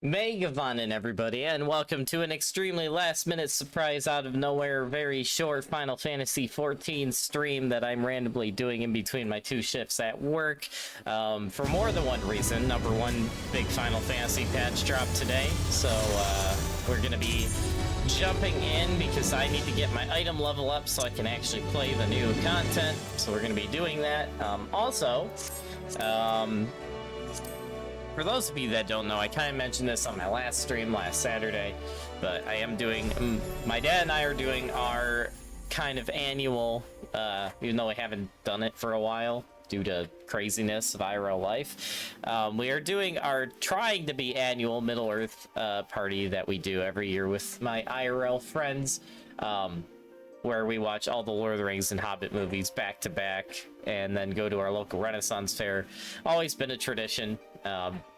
Megavonin, everybody, and welcome to an extremely last-minute surprise out of nowhere, very short Final Fantasy XIV stream that I'm randomly doing in between my two shifts at work, for more than one reason. Number one, big Final Fantasy patch drop today, so we're gonna be jumping in because I need to get my item level up so I can actually play the new content, so we're gonna be doing that. For those of you that don't know, I kind of mentioned this on my last stream last Saturday, but I am doing, my dad and I are doing our kind of annual, even though I haven't done it for a while due to craziness of IRL life, we are doing our trying to be annual Middle-earth party that we do every year with my IRL friends, where we watch all the Lord of the Rings and Hobbit movies back to back and then go to our local Renaissance fair. Always been a tradition,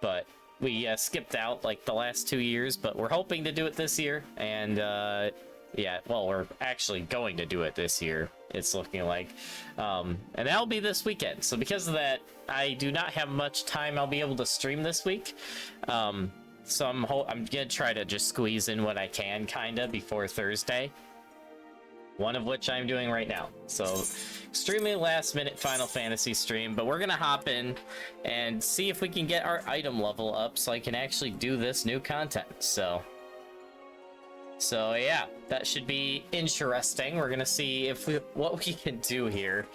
but we skipped out like the last 2 years, but we're hoping to do it this year. And yeah, well, we're actually going to do it this year, it's looking like. And that'll be this weekend. So because of that, I do not have much time I'll be able to stream this week. So I'm gonna try to just squeeze in what I can kind of before Thursday. One of which I'm doing right now. So, extremely last minute Final Fantasy stream, but we're gonna hop in and see if we can get our item level up so I can actually do this new content. So yeah, that should be interesting. We're gonna see what we can do here,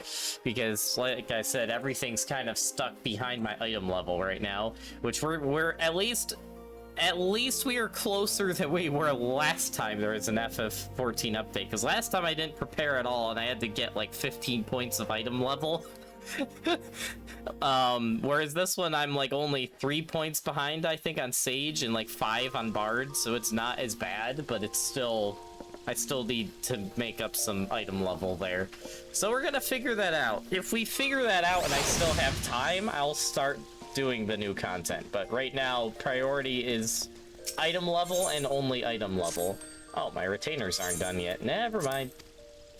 because like I said, everything's kind of stuck behind my item level right now, which we're at least we are closer than we were last time there was an FF14 update, because last time I didn't prepare at all and I had to get like 15 points of item level. Whereas this one I'm like only 3 points behind, I think, on Sage and like 5 on Bard, so it's not as bad, but it's still, I still need to make up some item level there. So we're gonna figure that out. If we figure that out and I still have time, I'll start doing the new content, but right now priority is item level and only item level. Oh, my retainers aren't done yet. Never mind.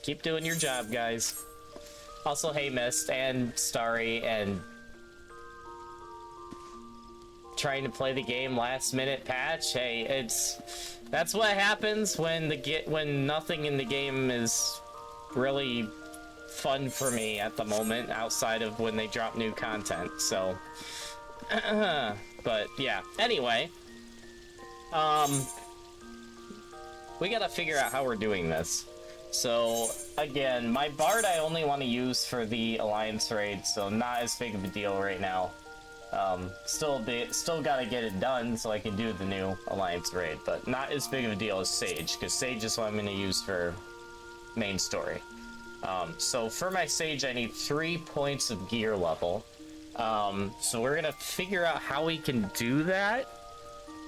Keep doing your job, guys. Also, hey Mist and Starry and trying to play the game last minute patch. Hey, that's what happens when nothing in the game is really fun for me at the moment outside of when they drop new content. So but yeah, anyway, we gotta figure out how we're doing this. So again, my Bard I only want to use for the Alliance raid, so not as big of a deal right now. Still gotta get it done so I can do the new Alliance raid, but not as big of a deal as Sage, because Sage is what I'm gonna use for main story. So for my Sage I need 3 points of gear level. So we're gonna figure out how we can do that.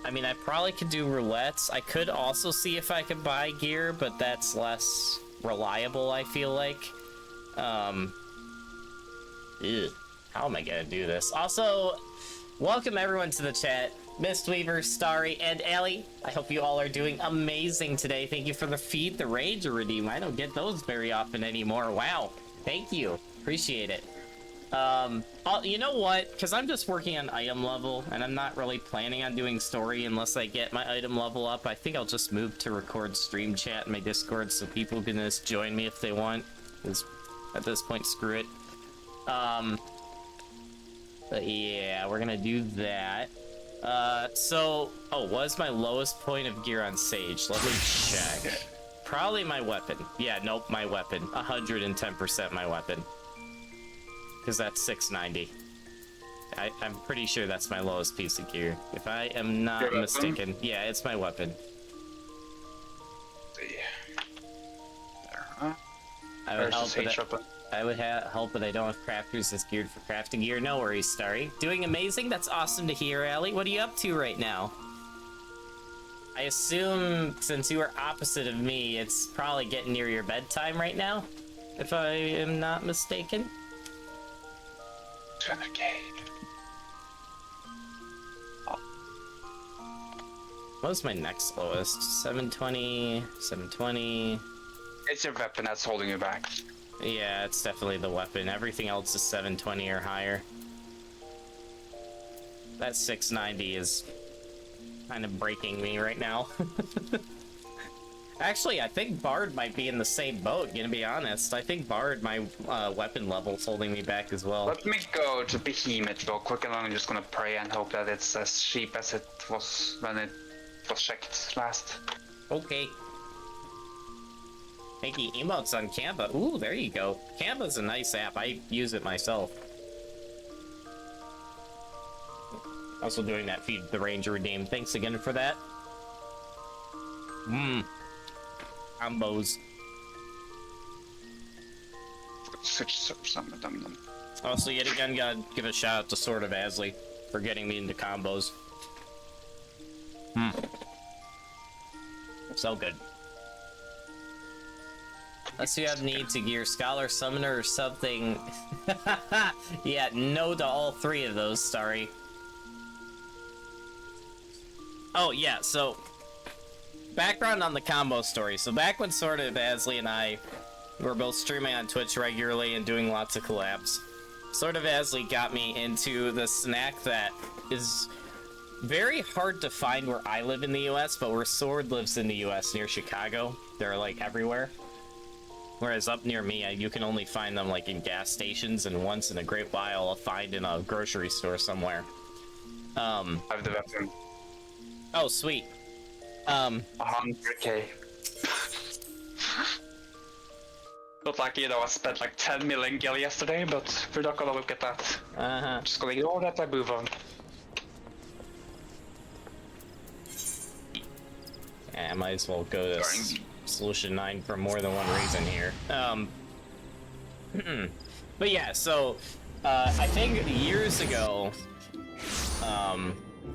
I mean, I probably could do roulettes. I could also see if I could buy gear, but that's less reliable, I feel like. How am I gonna do this? Also, welcome everyone to the chat. Mistweaver, Starry, and Allie. I hope you all are doing amazing today. Thank you for the Feed the Ranger redeem. I don't get those very often anymore. Wow. Thank you. Appreciate it. You know what? Because I'm just working on item level, and I'm not really planning on doing story unless I get my item level up. I think I'll just move to record stream chat in my Discord so people can just join me if they want. Because at this point, screw it. But yeah, we're gonna do that. What is my lowest point of gear on Sage? Let me check. Probably my weapon. Yeah, nope, my weapon. 110% my weapon. Because that's 690. I'm pretty sure that's my lowest piece of gear. If I am not mistaken. Yeah, it's my weapon. I would help, but I don't have crafters that's geared for crafting gear. No worries, Starry. Doing amazing? That's awesome to hear, Allie. What are you up to right now? I assume, since you are opposite of me, it's probably getting near your bedtime right now, if I am not mistaken. What was my next lowest? 720, 720. It's your weapon that's holding you back. Yeah, it's definitely the weapon. Everything else is 720 or higher. That 690 is kind of breaking me right now. Actually, I think Bard might be in the same boat, gonna be honest. I think Bard, my weapon level's holding me back as well. Let me go to Behemoth real quick, and I'm just gonna pray and hope that it's as cheap as it was when it was checked last. Okay. Making emotes on Canva. Ooh, there you go. Canva's a nice app. I use it myself. Also doing that feed the ranger redeem. Thanks again for that. Combos. Switch some of them. Also, yet again, gotta give a shout out to Sword of Asley for getting me into combos. So good. Unless you have need to gear Scholar, Summoner, or something. Yeah, no to all three of those, Starry. Oh, yeah, so... background on the combo story. So back when Sword of Asley and I were both streaming on Twitch regularly and doing lots of collabs, Sword of Asley got me into the snack that is very hard to find where I live in the US, but where Sword lives in the US near Chicago. They're like everywhere. Whereas up near me, you can only find them like in gas stations, and once in a great while I'll find in a grocery store somewhere. I have the weapon. Oh, sweet. 100k. Not like, you know, I spent like 10 million gil yesterday, but we're not gonna look at that. Just gonna ignore that and move on. Yeah, I might as well go to Solution 9 for more than one reason here. But yeah, so, I think years ago,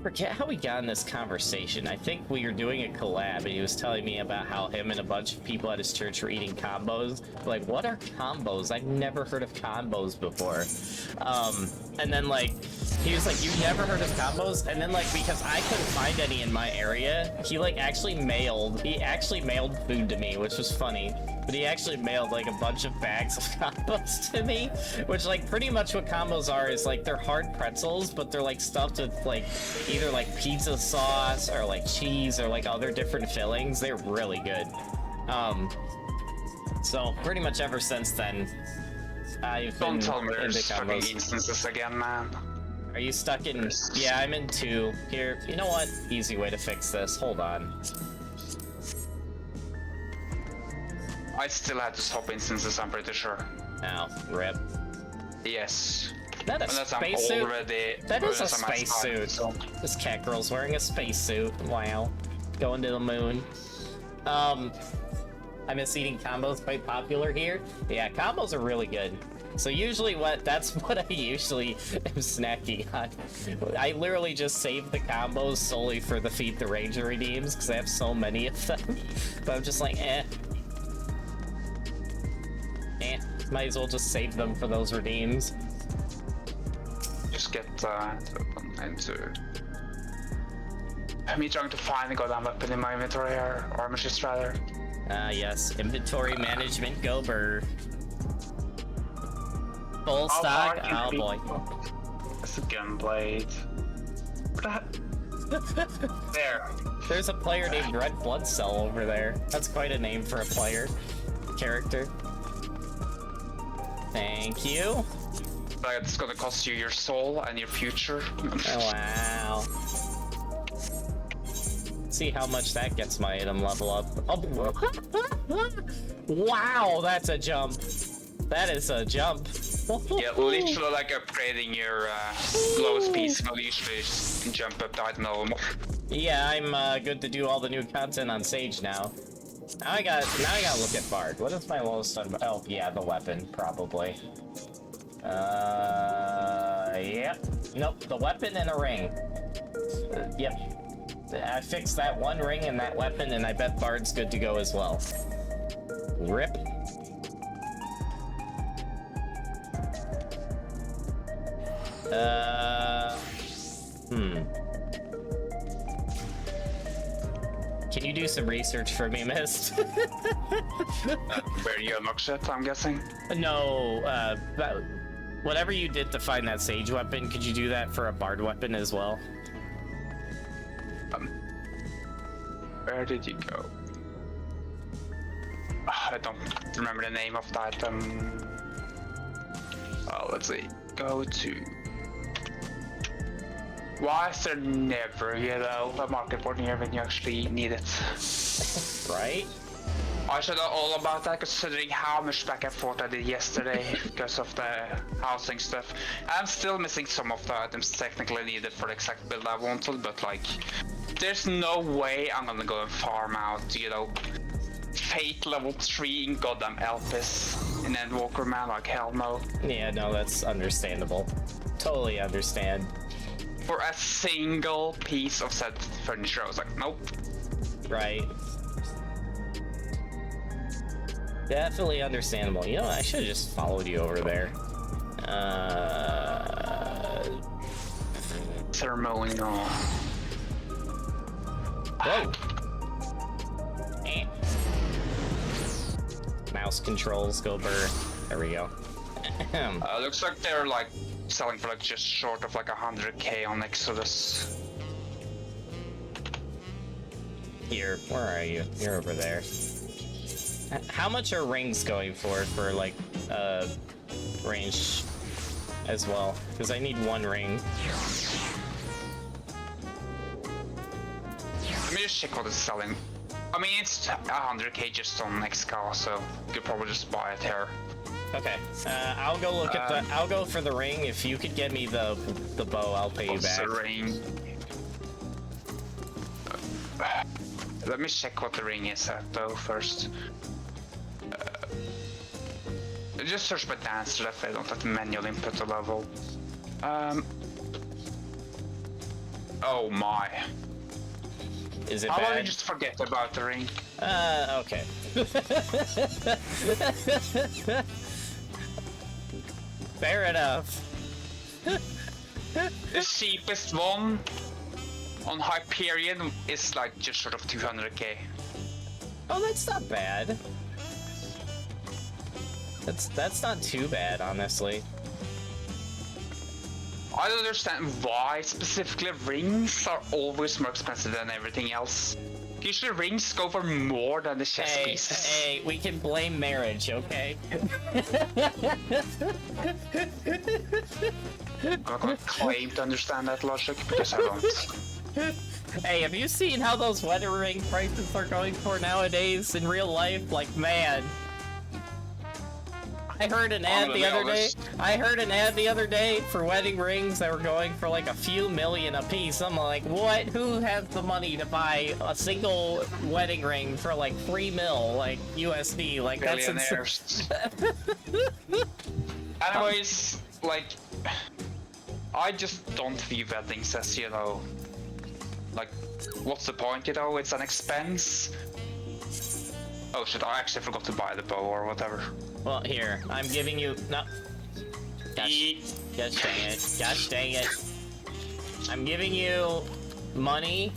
forget how we got in this conversation. I think we were doing a collab, and he was telling me about how him and a bunch of people at his church were eating combos. Like, what are combos? I've never heard of combos before. And then, like, he was like, you've never heard of combos? And then, like, because I couldn't find any in my area, he, like, actually mailed food to me, which was funny. But he actually mailed, like, a bunch of bags of combos to me, which, like, pretty much what combos are is, like, they're hard pretzels, but they're, like, stuffed with, like, either, like, pizza sauce or, like, cheese or, like, other different fillings. They're really good. So, pretty much ever since then, I've been Don't tell me into there's fucking combos. instances again, man. Are you stuck in... Yeah, I'm in 2. Here, you know what? Easy way to fix this. Hold on. I still had to stop instances, I'm pretty sure. Ow, rip. Yes. That a Unless I'm spacesuit? already... That is a unless I'm outside, spacesuit. so- This cat girl's wearing a spacesuit. Wow. Going to the moon. I miss eating combos, quite popular here. Yeah, combos are really good. So usually that's what I usually am snacking on. I literally just save the combos solely for the Feed the Ranger redeems, because I have so many of them. But I'm just like, might as well just save them for those redeems. Just get into... Me trying to find a goddamn weapon in my inventory, or armor chest rather. Yes, inventory management go burr. Full How stock? hard can Oh it be? boy. It's a gunblade. There. There's a player named Red Blood Cell over there. That's quite a name for a player. Character. Thank you. Like, it's gonna cost you your soul and your future. Oh, wow. See how much that gets my item level up. Oh, wow, that's a jump. That is a jump. Yeah, literally like upgrading your lowest piece will usually jump up the item level more. Yeah, I'm good to do all the new content on Sage now. Now I gotta look at Bard. What is my lowest on? Oh, yeah, the weapon, probably. Yep. Nope, the weapon and a ring. Yep. I fixed that one ring and that weapon, and I bet Bard's good to go as well. Rip. Can you do some research for me, Mist? Where you unlock shit, I'm guessing? No, whatever you did to find that Sage weapon, could you do that for a Bard weapon as well? Where did you go? I don't remember the name of the item. Let's see. Go to... Why is there never, you know, a market board here when you actually need it? Right? I should know all about that considering how much back and forth I did yesterday because of the housing stuff. I'm still missing some of the items technically needed for the exact build I wanted, but like, there's no way I'm gonna go and farm out, you know, Fate level 3 in goddamn Elpis in Endwalker, man, like hell no. Yeah, no, that's understandable. Totally understand. For a single piece of said furniture, I was like, nope. Right. Definitely understandable. You know, I should have just followed you over there. Ceremonial. Whoa! Mouse controls go burr. There we go. Looks like they're like selling for like just short of like 100k on Exodus. Here, where are you? You're over there. How much are rings going for like range as well? Because I need one ring. Let me just check what it's selling. I mean, it's 100k just on XK, so you could probably just buy it here. Okay, I'll go look at the. I'll go for the ring. If you could get me the bow, I'll pay you back. The ring? Let me check what the ring is at though first. Just search by dancer if I don't have to manually input the level. Oh my. Is it How bad? about you just forget about the ring? Okay. Fair enough. The cheapest one on Hyperion is like just short of 200k. Oh, that's not bad. That's not too bad, honestly. I don't understand why specifically rings are always more expensive than everything else. Usually rings go for more than the chess pieces. Hey, we can blame marriage, okay? I'm not gonna claim to understand that logic because I don't. Hey, have you seen how those wedding ring prices are going for nowadays in real life? Like, man. I heard an ad the other day. I heard an ad the other day for wedding rings that were going for like a few million a piece. I'm like, what? Who has the money to buy a single wedding ring for like 3 mil, like USD? Like that's insane. Anyways, like, I just don't view weddings as, you know, like, what's the point? You know, it's an expense. Oh shit! I actually forgot to buy the bow or whatever. Well, here, I'm giving you... No. Gosh dang it. Gosh dang it. I'm giving you money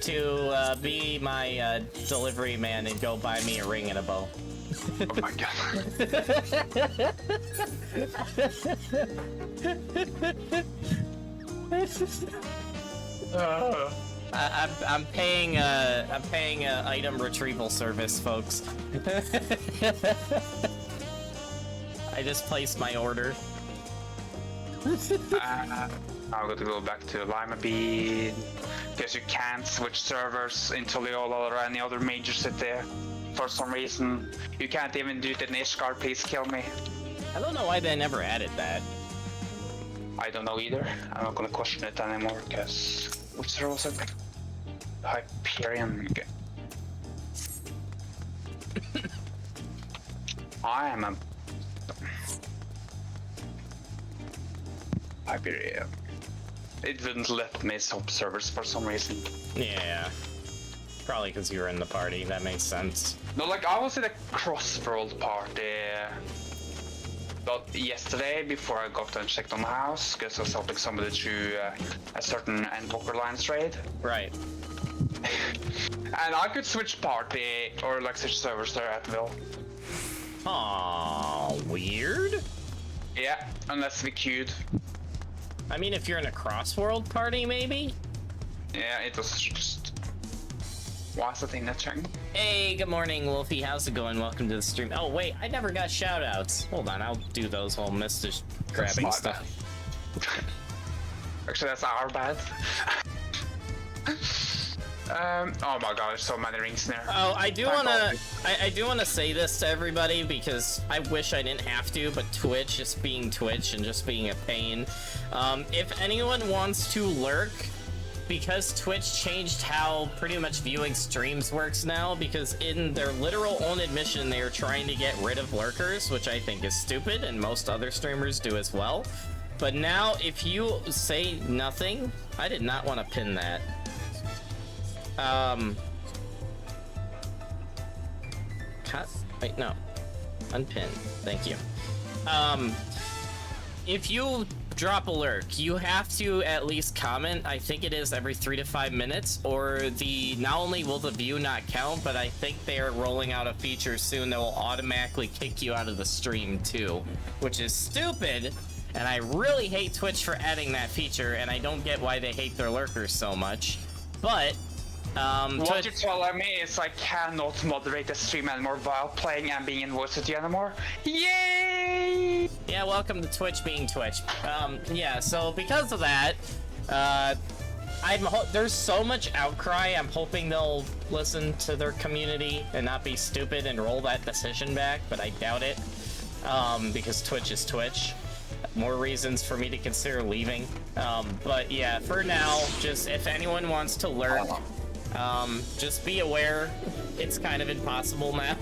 to be my delivery man and go buy me a ring and a bow. Oh my god. I'm paying item retrieval service, folks. I just placed my order. I'm going to go back to Lima Bean because you can't switch servers into Leola or any other major city for some reason. You can't even do it in Ishgard, please kill me. I don't know why they never added that. I don't know either. I'm not gonna question it anymore because which server was it? Hyperion. I am a Hyperion. It didn't let me swap servers for some reason. Yeah. Probably because you were in the party. That makes sense. No, like I was in a Crossworld party. But yesterday, before I got and checked on the house, because I was helping somebody through a certain Endwalker Alliance raid. Right. And I could switch party or like switch servers there at will. Aww, weird. Yeah, unless we queued. I mean, if you're in a cross-world party, maybe? Yeah, it was just... What's the thing that's turning? Hey, good morning, Wolfie. How's it going? Welcome to the stream. Oh, wait, I never got shoutouts. Hold on, I'll do those while Mr. grabbing stuff. Actually, that's our bad. Oh my god, there's so many rings in there. Oh, I do wanna say this to everybody because I wish I didn't have to, but Twitch, just being Twitch and just being a pain. If anyone wants to lurk, because Twitch changed how pretty much viewing streams works now, because in their literal own admission, they are trying to get rid of lurkers, which I think is stupid, and most other streamers do as well. But now, if you say nothing, I did not want to pin that. Cut? Wait, no. Unpin. Thank you. If you drop a lurk, you have to at least comment. I think it is every 3 to 5 minutes, or not only will the view not count, but I think they are rolling out a feature soon that will automatically kick you out of the stream too, which is stupid. And I really hate Twitch for adding that feature, and I don't get why they hate their lurkers so much. But what you're telling me is I cannot moderate the stream anymore while playing and being in voice with you anymore. Yay! Yeah, welcome to Twitch being Twitch. Yeah, so because of that, there's so much outcry. I'm hoping they'll listen to their community and not be stupid and roll that decision back, but I doubt it. Because Twitch is Twitch. More reasons for me to consider leaving. But yeah, for now, just if anyone wants to lurk, just be aware it's kind of impossible now.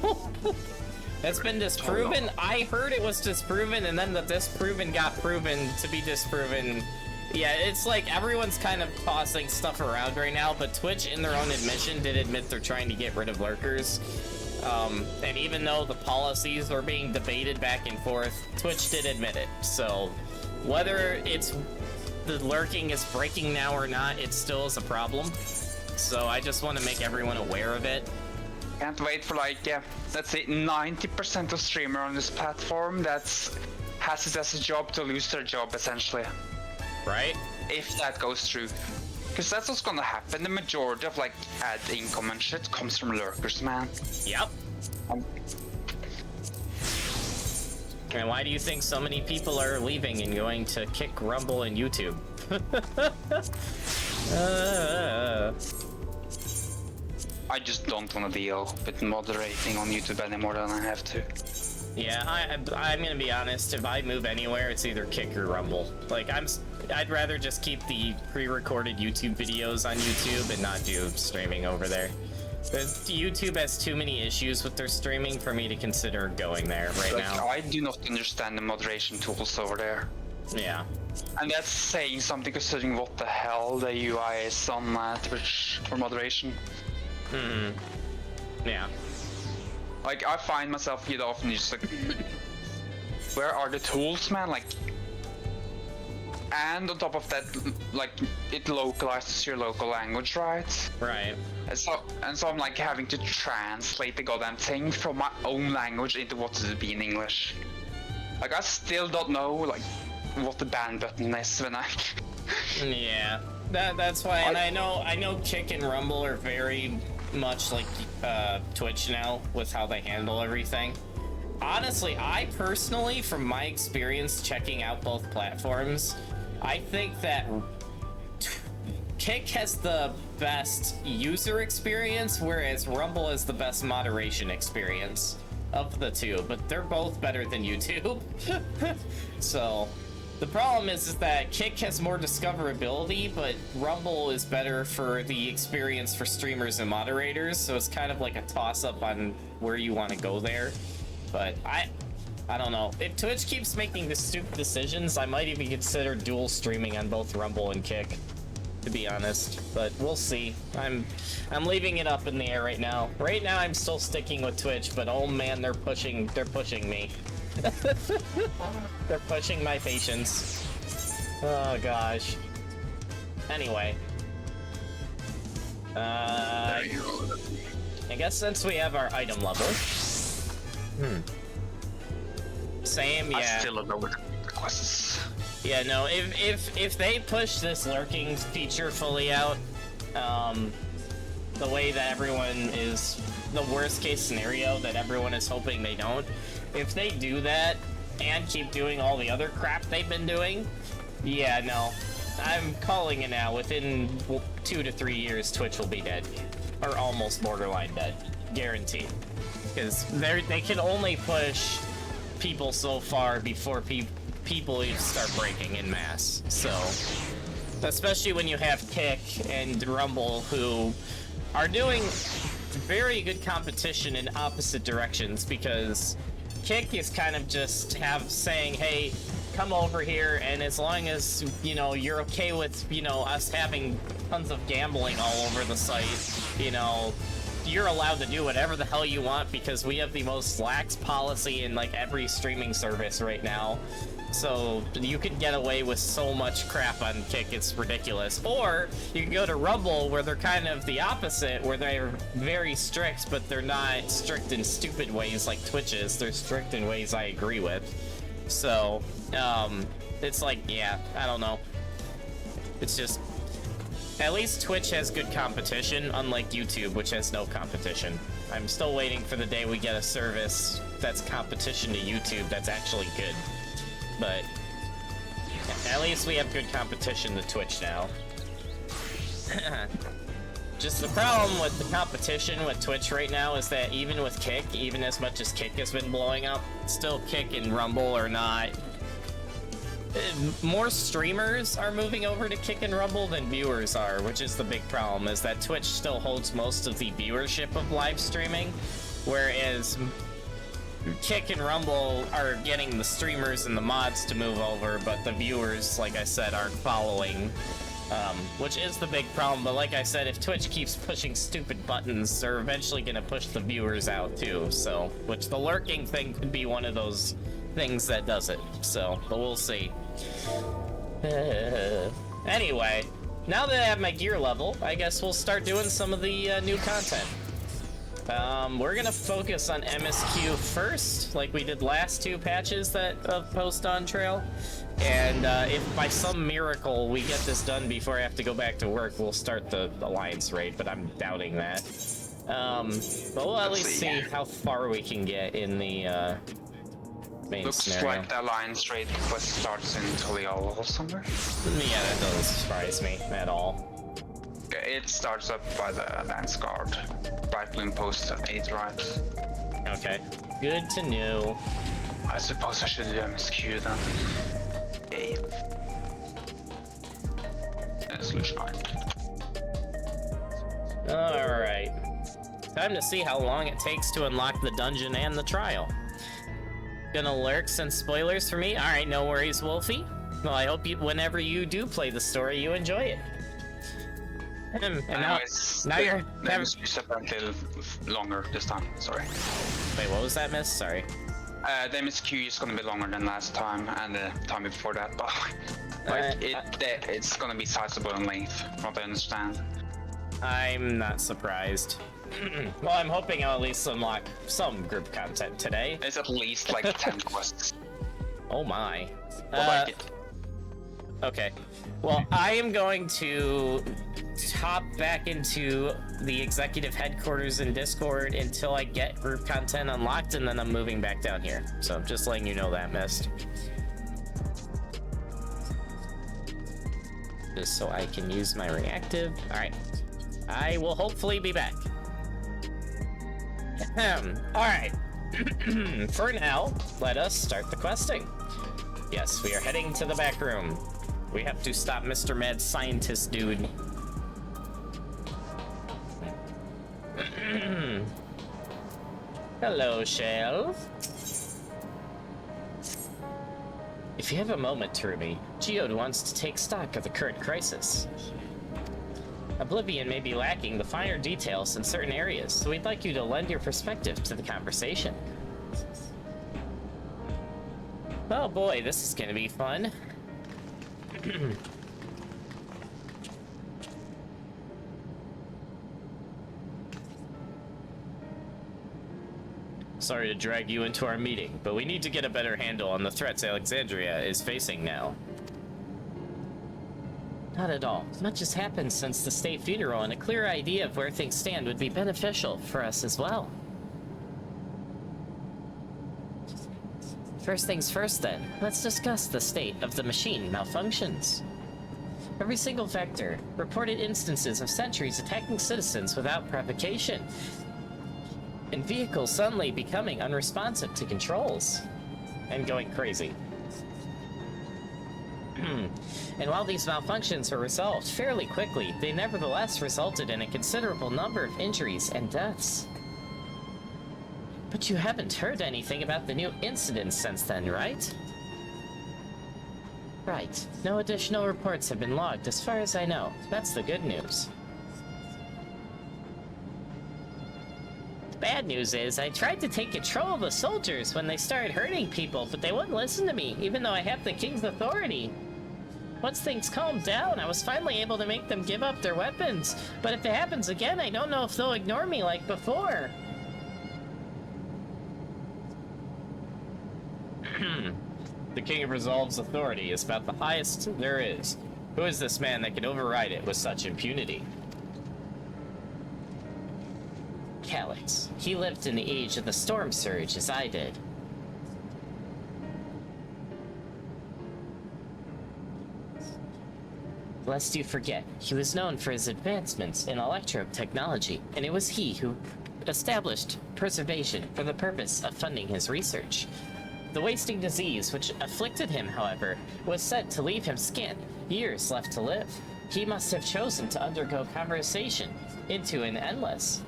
That's been disproven. I heard it was disproven, and then the disproven got proven to be disproven. Yeah, it's like everyone's kind of tossing stuff around right now, but Twitch, in their own admission, did admit they're trying to get rid of lurkers. And even though the policies were being debated back and forth, Twitch did admit it. So whether it's the lurking is breaking now or not, it still is a problem. So I just want to make everyone aware of it. Can't wait for like, let's say 90% of streamer on this platform has it as a job to lose their job, essentially. Right? If that goes through. Because that's what's gonna happen. The majority of like ad income and shit comes from lurkers, man. Yep. And why do you think so many people are leaving and going to Kick, Rumble, and YouTube? I just don't want to deal with moderating on YouTube any more than I have to. Yeah, I'm gonna be honest. If I move anywhere, it's either Kick or Rumble. Like I'd rather just keep the pre-recorded YouTube videos on YouTube and not do streaming over there. YouTube has too many issues with their streaming for me to consider going there right now. I do not understand the moderation tools over there. Yeah. And that's saying something considering what the hell the UI is on Twitch for moderation. Yeah. Like, I find myself often just like, where are the tools, man? Like, and on top of that, like, it localizes your local language, right? Right. And so I'm like having to translate the goddamn thing from my own language into what to be in English. Like, I still don't know, like, what the ban button is when I... Yeah, that's why, and I know Kick and Rumble are very much like Twitch now with how they handle everything. Honestly, I personally, from my experience checking out both platforms, I think that Kick has the best user experience, whereas Rumble has the best moderation experience of the two, but they're both better than YouTube. So the problem is that Kick has more discoverability, but Rumble is better for the experience for streamers and moderators, so it's kind of like a toss-up on where you want to go there. But I don't know. If Twitch keeps making the stupid decisions, I might even consider dual streaming on both Rumble and Kick, to be honest. But we'll see. I'm leaving it up in the air right now. Right now I'm still sticking with Twitch, but oh man, they're pushing me. They're pushing my patience. Oh gosh. Anyway. I guess since we have our item level. Same, yeah. I still don't know what the quests. Yeah, no, if they push this lurking feature fully out, the way that everyone is, the worst case scenario that everyone is hoping they don't, if they do that and keep doing all the other crap they've been doing, yeah, no. I'm calling it now. Within 2 to 3 years, Twitch will be dead. Or almost borderline dead. Guaranteed. Because they can only push people so far before people even start breaking en masse. So, especially when you have Kick and Rumble, who are doing very good competition in opposite directions, because Kick is kind of just saying, hey, come over here, and as long as, you know, you're okay with, you know, us having tons of gambling all over the site, you know, you're allowed to do whatever the hell you want, because we have the most lax policy in, like, every streaming service right now. So you can get away with so much crap on Kick, it's ridiculous. Or you can go to Rumble, where they're kind of the opposite, where they're very strict, but they're not strict in stupid ways like Twitch is. They're strict in ways I agree with. So, it's like, yeah, I don't know. It's just, at least Twitch has good competition, unlike YouTube, which has no competition. I'm still waiting for the day we get a service that's competition to YouTube that's actually good. But at least we have good competition to Twitch now. Just the problem with the competition with Twitch right now is that even with Kick, even as much as Kick has been blowing up, still Kick and Rumble are not... More streamers are moving over to Kick and Rumble than viewers are, which is the big problem, is that Twitch still holds most of the viewership of live streaming, whereas Kick and Rumble are getting the streamers and the mods to move over, but the viewers, like I said, aren't following, which is the big problem. But like I said, if Twitch keeps pushing stupid buttons, they're eventually going to push the viewers out too, so, which the lurking thing could be one of those things that does it, so, but we'll see. Anyway, now that I have my gear level, I guess we'll start doing some of the new content. We're gonna focus on MSQ first, like we did last 2 patches that post on trail. And if by some miracle we get this done before I have to go back to work, we'll start the Alliance raid, but I'm doubting that. But we'll at least see how far we can get in the main scenario. Looks like the Alliance raid quest starts in Tolial or somewhere. Yeah, that doesn't surprise me at all. It starts up by the Lance Guard. Right bloom post at 8 right. Okay, good to know. I suppose I should do MSQ then. 8. Solution 9. Alright. Time to see how long it takes to unlock the dungeon and the trial. Gonna lurks and spoilers for me? Alright, no worries, Wolfie. Well, I hope whenever you do play the story, you enjoy it. And now you're... MSQ apparently longer this time, sorry. Wait, what was that, miss? Sorry. The MSQ is gonna be longer than last time, and the time before that, but it's gonna be sizable in length, from what I understand. I'm not surprised. Well, I'm hoping I'll at least unlock some group content today. It's at least like 10 quests. Oh my. Like it. Okay. Well, I am going to hop back into the executive headquarters in Discord until I get group content unlocked, and then I'm moving back down here. So I'm just letting you know that, Mist. Just so I can use my reactive. Alright. I will hopefully be back. Alright. For now, let us start the questing. Yes, we are heading to the back room. We have to stop Mr. Mad Scientist dude. Hello, Shell. If you have a moment, Ruby, Geode wants to take stock of the current crisis. Oblivion may be lacking the finer details in certain areas, so we'd like you to lend your perspective to the conversation. Oh boy, this is gonna be fun. Sorry to drag you into our meeting, but we need to get a better handle on the threats Alexandria is facing now. Not at all. Much has happened since the state funeral, and a clear idea of where things stand would be beneficial for us as well. First things first then, let's discuss the state of the machine malfunctions. Every single vector reported instances of sentries attacking citizens without provocation, and vehicles suddenly becoming unresponsive to controls and going crazy. And while these malfunctions were resolved fairly quickly, they nevertheless resulted in a considerable number of injuries and deaths. But you haven't heard anything about the new incidents since then, right? Right. No additional reports have been logged as far as I know. That's the good news. The bad news is, I tried to take control of the soldiers when they started hurting people, but they wouldn't listen to me, even though I have the king's authority. Once things calmed down, I was finally able to make them give up their weapons. But if it happens again, I don't know if they'll ignore me like before. The King of Resolve's authority is about the highest there is. Who is this man that can override it with such impunity? Calyx. He lived in the age of the Storm Surge, as I did. Lest you forget, he was known for his advancements in electro technology, and it was he who established preservation for the purpose of funding his research. The wasting disease which afflicted him, however, was said to leave him scant years left to live. He must have chosen to undergo conversion into an endless,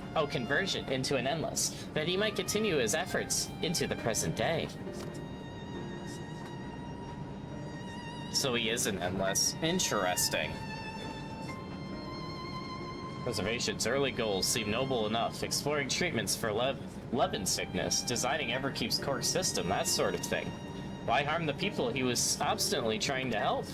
that he might continue his efforts into the present day. So he is an endless. Interesting. Preservation's early goals seem noble enough, exploring treatments for Levin sickness, designing Everkeep's core system, that sort of thing. Why harm the people he was obstinately trying to help?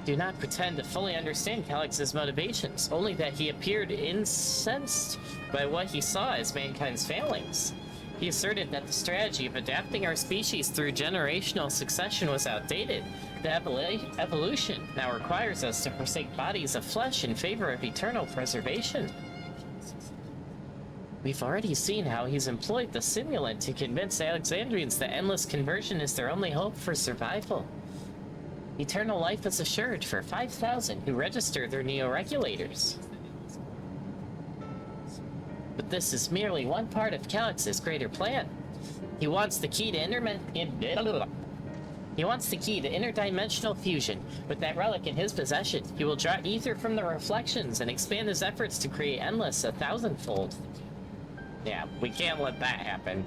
Do not pretend to fully understand Calyx's motivations, only that he appeared incensed by what he saw as mankind's failings. He asserted that the strategy of adapting our species through generational succession was outdated. The evolution now requires us to forsake bodies of flesh in favor of eternal preservation. We've already seen how he's employed the simulant to convince Alexandrians that endless conversion is their only hope for survival. Eternal life is assured for 5,000 who register their neo-regulators. But this is merely one part of Calyx's greater plan. He wants the key to interdimensional fusion. With that relic in his possession, he will draw ether from the reflections and expand his efforts to create endless 1,000-fold. Yeah, we can't let that happen.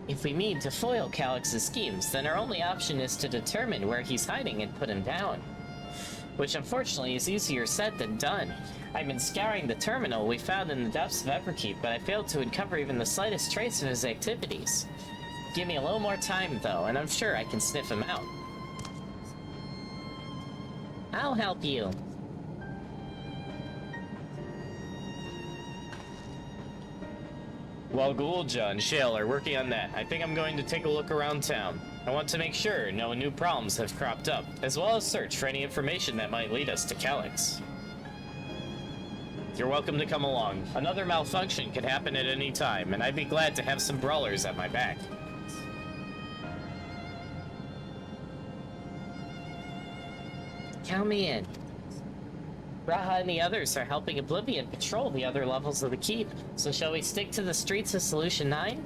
If we need to foil Calyx's schemes, then our only option is to determine where he's hiding and put him down. Which unfortunately is easier said than done. I've been scouring the terminal we found in the depths of Everkeep, but I failed to uncover even the slightest trace of his activities. Give me a little more time, though, and I'm sure I can sniff him out. I'll help you. While Gulja and Shale are working on that, I think I'm going to take a look around town. I want to make sure no new problems have cropped up, as well as search for any information that might lead us to Calyx. You're welcome to come along. Another malfunction could happen at any time, and I'd be glad to have some brawlers at my back. Count me in. Raha and the others are helping Oblivion patrol the other levels of the keep, so shall we stick to the streets of Solution 9?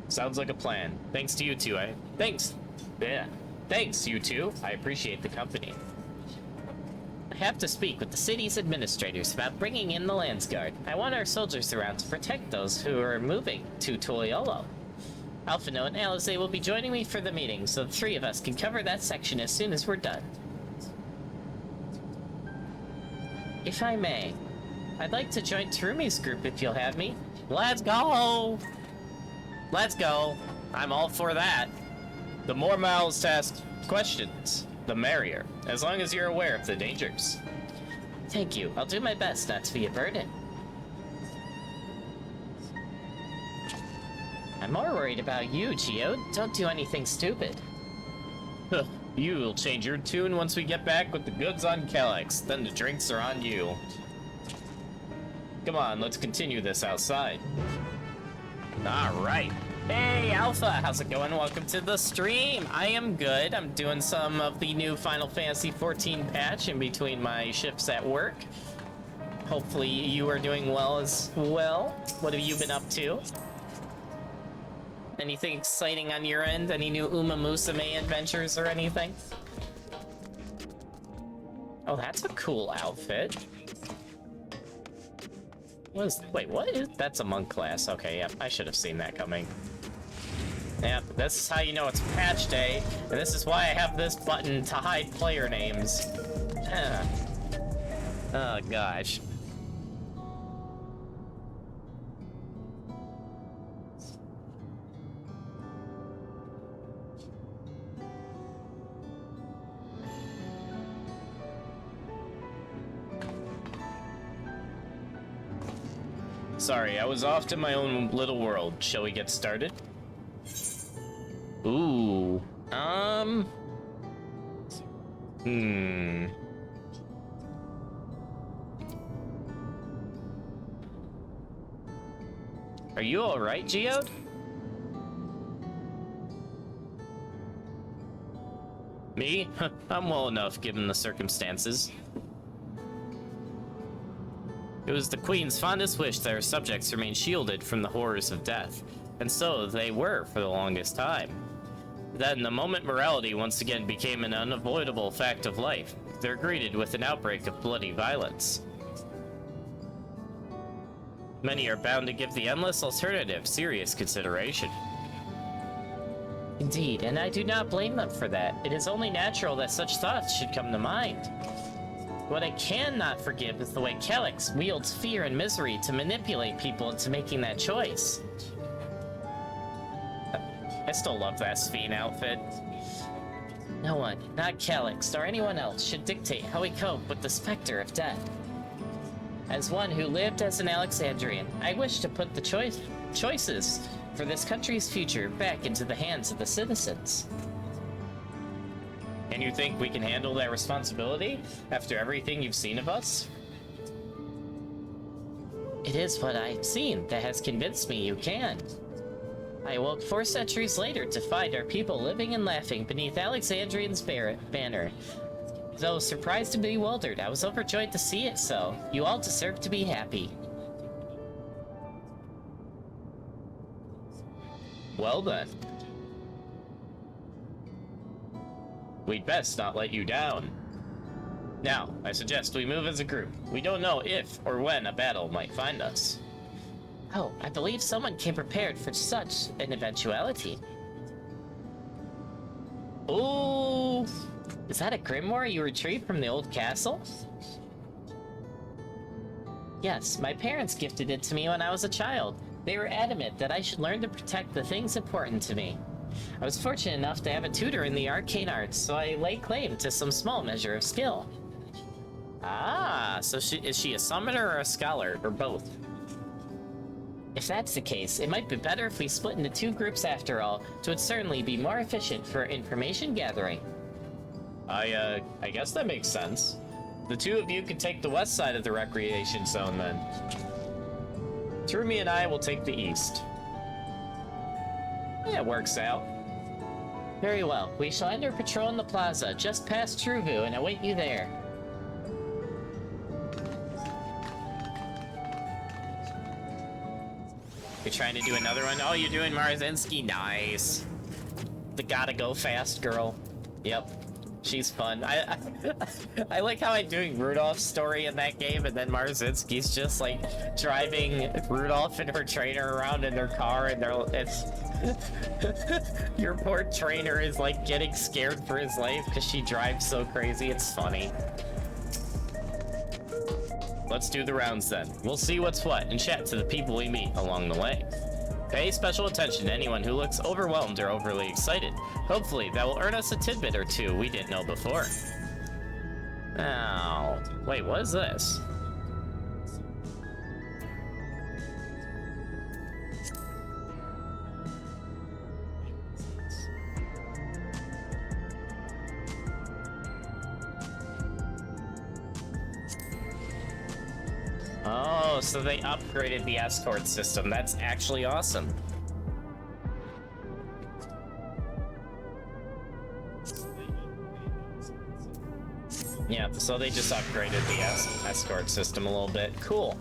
Sounds like a plan. Thanks to you two, Thanks, you two. I appreciate the company. I have to speak with the city's administrators about bringing in the Landsguard. I want our soldiers around to protect those who are moving to Toyolo. Alphino and Alize will be joining me for the meeting, so the three of us can cover that section as soon as we're done. If I may, I'd like to join Terumi's group if you'll have me. Let's go! Let's go! I'm all for that. The more mouths to ask questions, the merrier, as long as you're aware of the dangers. Thank you. I'll do my best not to be a burden. I'm more worried about you, Geode. Don't do anything stupid. Huh. You'll change your tune once we get back with the goods on Calyx. Then the drinks are on you. Come on, let's continue this outside. Alright. Hey, Alpha! How's it going? Welcome to the stream! I am good. I'm doing some of the new Final Fantasy XIV patch in between my shifts at work. Hopefully you are doing well as well. What have you been up to? Anything exciting on your end? Any new Uma Musume adventures or anything? Oh, that's a cool outfit. Wait, what is... That's a monk class. Okay, yep, I should have seen that coming. Yep, this is how you know it's patch day, and this is why I have this button to hide player names. Oh, gosh. Sorry, I was off to my own little world. Shall we get started? Ooh. Are you alright, Geode? Me? I'm well enough, given the circumstances. It was the Queen's fondest wish that her subjects remain shielded from the horrors of death, and so they were for the longest time. Then, the moment morality once again became an unavoidable fact of life, they're greeted with an outbreak of bloody violence. Many are bound to give the endless alternative serious consideration. Indeed, and I do not blame them for that. It is only natural that such thoughts should come to mind. What I cannot forgive is the way Calyx wields fear and misery to manipulate people into making that choice. I still love that Sphene outfit. No one, not Calyx, or anyone else, should dictate how we cope with the specter of death. As one who lived as an Alexandrian, I wish to put the choices for this country's future back into the hands of the citizens. And you think we can handle that responsibility after everything you've seen of us? It is what I've seen that has convinced me you can. I awoke 4 centuries later to find our people living and laughing beneath Alexandrian's banner. Though surprised and bewildered, I was overjoyed to see it so. You all deserve to be happy. Well then. We'd best not let you down. Now, I suggest we move as a group. We don't know if or when a battle might find us. Oh, I believe someone came prepared for such an eventuality. Ooh! Is that a grimoire you retrieved from the old castle? Yes, my parents gifted it to me when I was a child. They were adamant that I should learn to protect the things important to me. I was fortunate enough to have a tutor in the arcane arts, so I lay claim to some small measure of skill. Ah, so is she a summoner or a scholar, or both? If that's the case, it might be better if we split into 2 groups after all. It would certainly be more efficient for information gathering. I guess that makes sense. The 2 of you can take the west side of the recreation zone then. Trumi and I will take the east. Yeah, it works out. Very well. We shall enter patrol in the plaza, just past Truvu, and await you there. You're trying to do another one? Oh, you're doing Marzinski? Nice. The gotta go fast girl. Yep. She's fun. I like how I'm doing Rudolph's story in that game, and then Marzinski's just like driving Rudolph and her trainer around in their car, and your poor trainer is like getting scared for his life because she drives so crazy. It's funny. Let's do the rounds then. We'll see what's what and chat to the people we meet along the way. Pay special attention to anyone who looks overwhelmed or overly excited. Hopefully, that will earn us a tidbit or 2 we didn't know before. Now, wait, what is this? Oh, so they upgraded the escort system. That's actually awesome. Yeah, so they just upgraded the escort system a little bit. Cool.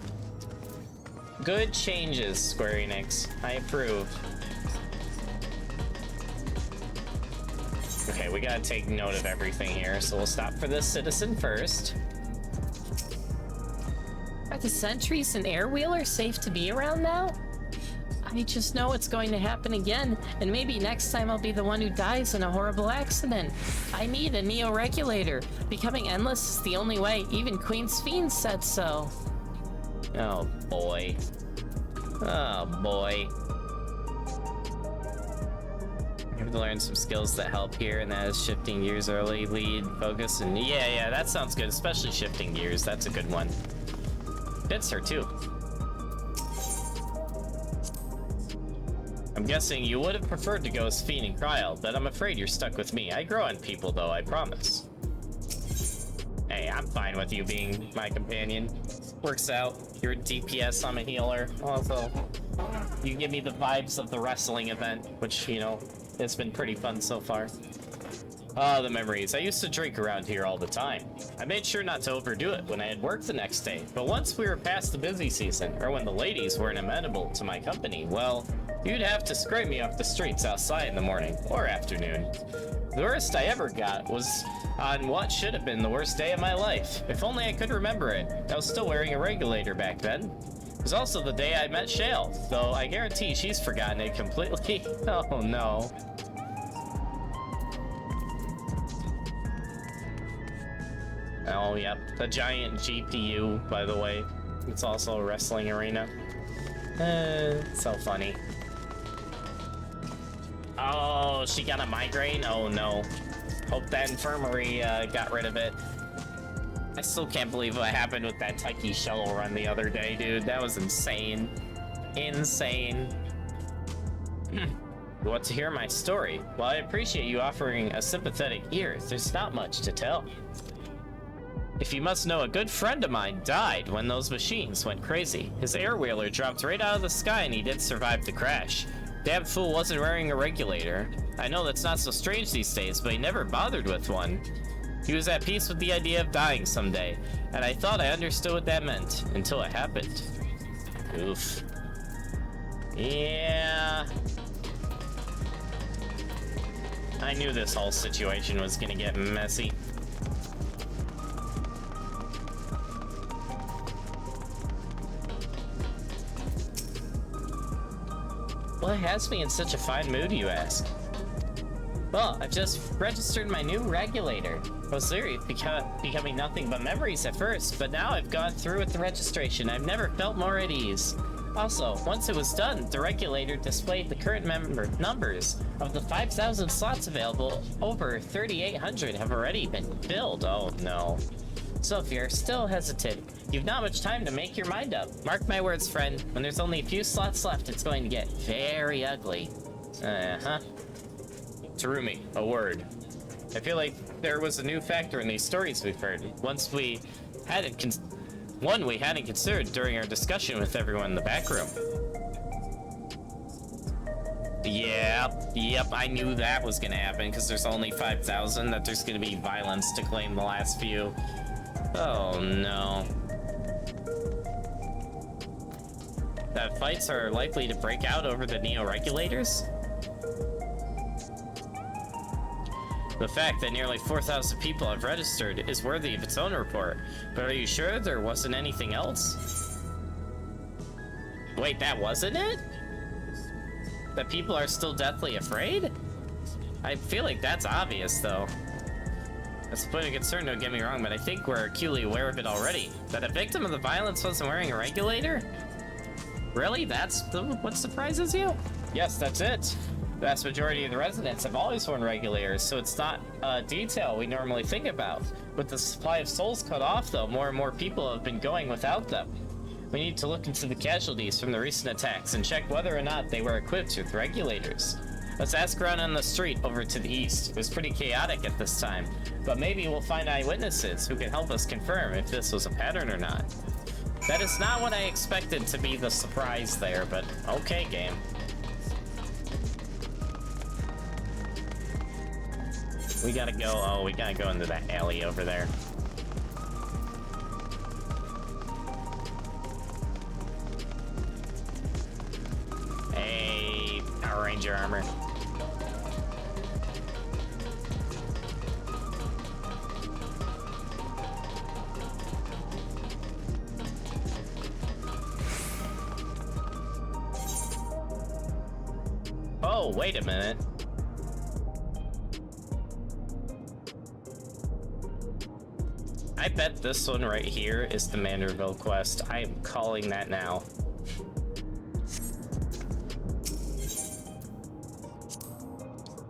Good changes, Square Enix. I approve. Okay, we gotta take note of everything here, so we'll stop for this citizen first. Are the sentries and air wheelers safe to be around now? I just know it's going to happen again, and maybe next time I'll be the one who dies in a horrible accident. I need a neo-regulator. Becoming endless is the only way. Even Queen Sphene said so. Oh boy. Oh boy. You have to learn some skills that help here, and that is shifting gears early, lead, focus, and yeah, that sounds good, especially shifting gears. That's a good one. Fits her too. I'm guessing you would have preferred to go as Sphene and Cryle, but I'm afraid you're stuck with me. I grow on people, though, I promise. Hey, I'm fine with you being my companion. Works out. You're a DPS, I'm a healer. Also, you give me the vibes of the wrestling event, which, you know, it's been pretty fun so far. Ah, the memories. I used to drink around here all the time. I made sure not to overdo it when I had work the next day, but once we were past the busy season, or when the ladies weren't amenable to my company, well, you'd have to scrape me off the streets outside in the morning or afternoon. The worst I ever got was on what should have been the worst day of my life. If only I could remember it. I was still wearing a regulator back then. It was also the day I met Shale, though I guarantee she's forgotten it completely. Oh no. Oh, yep. The giant GPU, by the way. It's also a wrestling arena. So funny. Oh, she got a migraine? Oh, no. Hope that infirmary got rid of it. I still can't believe what happened with that Taiki shuttle run the other day, dude. That was insane. Insane. You want to hear my story? Well, I appreciate you offering a sympathetic ear. There's not much to tell. If you must know, a good friend of mine died when those machines went crazy. His air-wheeler dropped right out of the sky and he did survive the crash. Damn fool wasn't wearing a regulator. I know that's not so strange these days, but he never bothered with one. He was at peace with the idea of dying someday, and I thought I understood what that meant, until it happened. Oof. Yeah. I knew this whole situation was gonna get messy. What has me in such a fine mood, you ask? Well, I've just registered my new regulator. I was serious, becoming nothing but memories at first, but now I've gone through with the registration. I've never felt more at ease. Also, once it was done, the regulator displayed the current numbers. Of the 5,000 slots available, over 3,800 have already been filled. Oh no. So if you're still hesitant, you've not much time to make your mind up. Mark my words, friend. When there's only a few slots left, it's going to get very ugly. Terumi, a word. I feel like there was a new factor in these stories we've heard. One we hadn't considered during our discussion with everyone in the back room. Yep, I knew that was gonna happen because there's only 5,000, that there's gonna be violence to claim the last few. Oh no. That fights are likely to break out over the neo-regulators? The fact that nearly 4,000 people have registered is worthy of its own report, but are you sure there wasn't anything else? Wait, that wasn't it? That people are still deathly afraid? I feel like that's obvious, though. That's a point of concern, don't get me wrong, but I think we're acutely aware of it already. That a victim of the violence wasn't wearing a regulator? Really? That's what surprises you? Yes, that's it. The vast majority of the residents have always worn regulators, so it's not a detail we normally think about. With the supply of souls cut off, though, more and more people have been going without them. We need to look into the casualties from the recent attacks and check whether or not they were equipped with regulators. Let's ask around on the street over to the east. It was pretty chaotic at this time, but maybe we'll find eyewitnesses who can help us confirm if this was a pattern or not. That is not what I expected to be the surprise there, but okay, game. We gotta go, oh, we gotta go into that alley over there. Hey, Power Ranger armor. Oh, wait a minute. I bet this one right here is the Manderville quest. I am calling that now.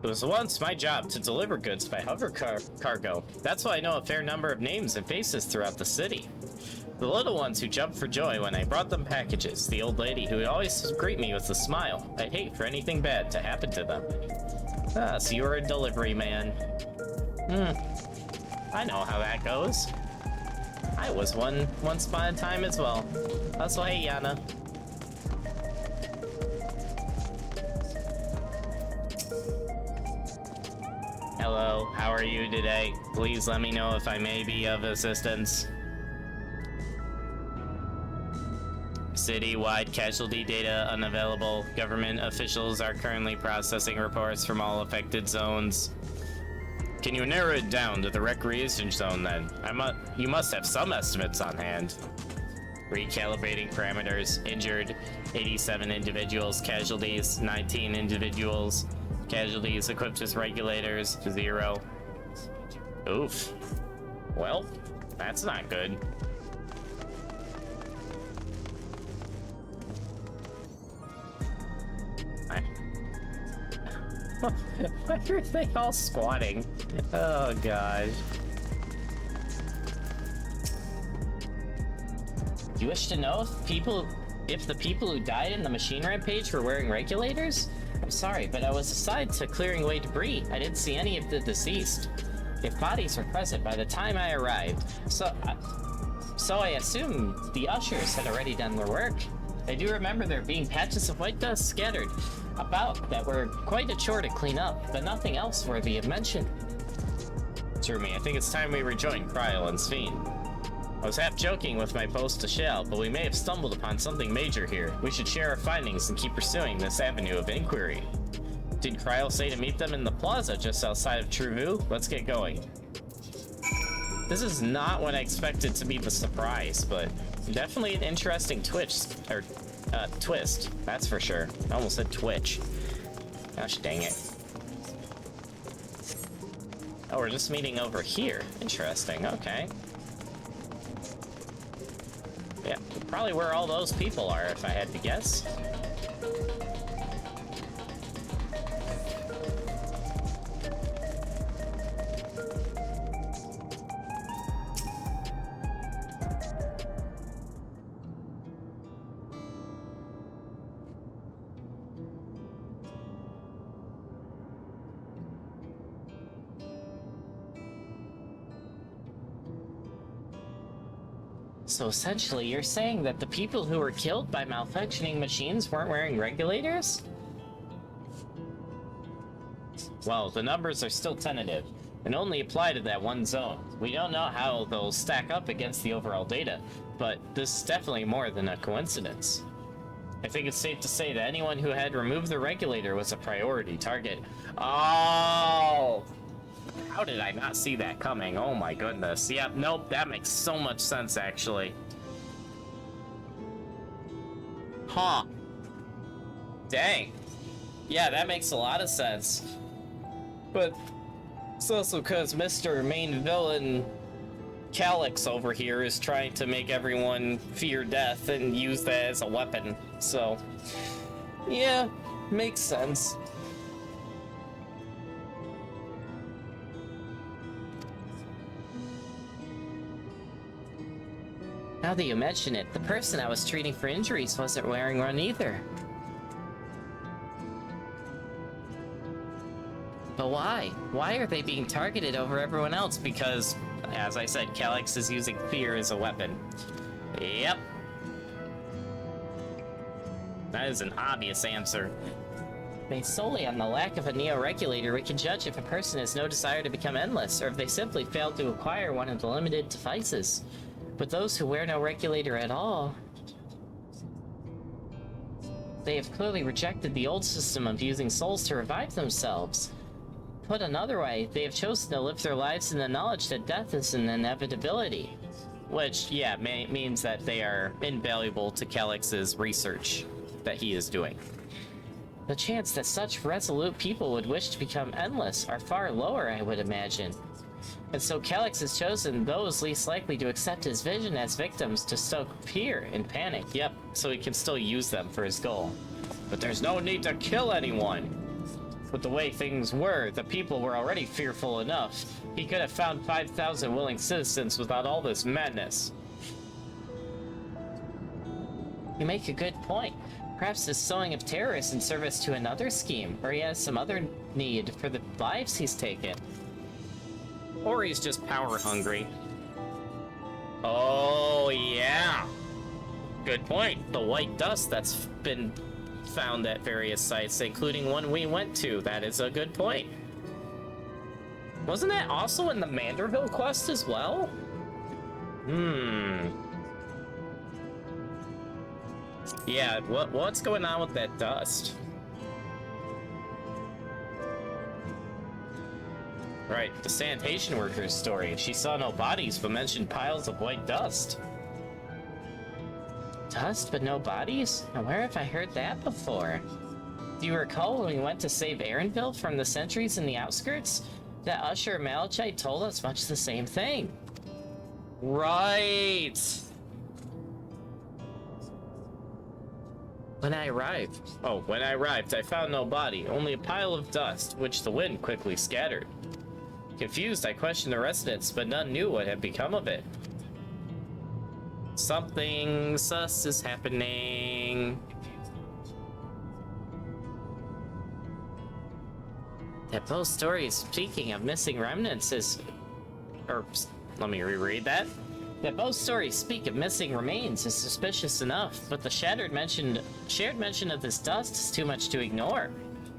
It was once my job to deliver goods by hover cargo. That's why I know a fair number of names and faces throughout the city. The little ones who jumped for joy when I brought them packages. The old lady who would always greet me with a smile. I'd hate for anything bad to happen to them. Ah, so you're a delivery man. I know how that goes. I was one once upon a time as well. Also, hey, Yana. Hello, how are you today? Please let me know if I may be of assistance. City-wide casualty data unavailable. Government officials are currently processing reports from all affected zones. Can you narrow it down to the recreation zone then? You must have some estimates on hand. Recalibrating parameters. Injured 87 individuals. Casualties 19 individuals. Casualties equipped with regulators 0. Oof. Well, that's not good. Why are they all squatting? Oh gosh. Do you wish to know if the people who died in the machine rampage were wearing regulators? I'm sorry, but I was assigned to clearing away debris. I didn't see any of the deceased. If bodies were present by the time I arrived, so I assume the ushers had already done their work. I do remember there being patches of white dust scattered about that were quite a chore to clean up, but nothing else worthy of mention. Jeremy, I think it's time we rejoin Cryle and Sphene. I was half joking with my post to Shell, but we may have stumbled upon something major here. We should share our findings and keep pursuing this avenue of inquiry. Did Cryle say to meet them in the plaza just outside of Truvu? Let's get going. This is not what I expected to be the surprise, but definitely an interesting twist, that's for sure. I almost said Twitch. Gosh dang it. Oh, we're just meeting over here. Interesting, okay. Yeah, probably where all those people are, if I had to guess. So essentially, you're saying that the people who were killed by malfunctioning machines weren't wearing regulators? Well, the numbers are still tentative, and only apply to that one zone. We don't know how they'll stack up against the overall data, but this is definitely more than a coincidence. I think it's safe to say that anyone who had removed the regulator was a priority target. Oh! How did I not see that coming? Oh my goodness. Yep, nope, that makes so much sense, actually. Huh. Dang. Yeah, that makes a lot of sense. But it's also because Mr. Main Villain Calyx over here is trying to make everyone fear death and use that as a weapon. So, yeah, makes sense. Now that you mention it, the person I was treating for injuries wasn't wearing one either. But why? Why are they being targeted over everyone else? Because, as I said, Calyx is using fear as a weapon. Yep, That is an obvious answer. Based solely on the lack of a neo-regulator, we can judge if a person has no desire to become endless, or if they simply failed to acquire one of the limited devices. But those who wear no regulator at all, they have clearly rejected the old system of using souls to revive themselves. Put another way, they have chosen to live their lives in the knowledge that death is an inevitability. Which, yeah, means that they are invaluable to Calix's research that he is doing. The chance that such resolute people would wish to become endless are far lower, I would imagine. And so Calix has chosen those least likely to accept his vision as victims to stoke fear and panic. Yep, so he can still use them for his goal. But there's no need to kill anyone. With the way things were, the people were already fearful enough. He could have found 5,000 willing citizens without all this madness. You make a good point. Perhaps his sowing of terror is in service to another scheme, or he has some other need for the lives he's taken. Or he's just power hungry. Oh, yeah. Good point. The white dust that's been found at various sites, including one we went to. That is a good point. Wasn't that also in the Manderville quest as well? Yeah, what's going on with that dust? Right, the sanitation worker's story. She saw no bodies, but mentioned piles of white dust. Dust, but no bodies? Now where have I heard that before? Do you recall when we went to save Aaronville from the sentries in the outskirts? That Usher Malachite told us much the same thing. Right! When I arrived, I found no body, only a pile of dust, which the wind quickly scattered. Confused, I questioned the residents, but none knew what had become of it. Something sus is happening. that both stories, speaking of missing remnants, Let me reread that. That both stories speak of missing remains is suspicious enough, but the shared mention of this dust is too much to ignore.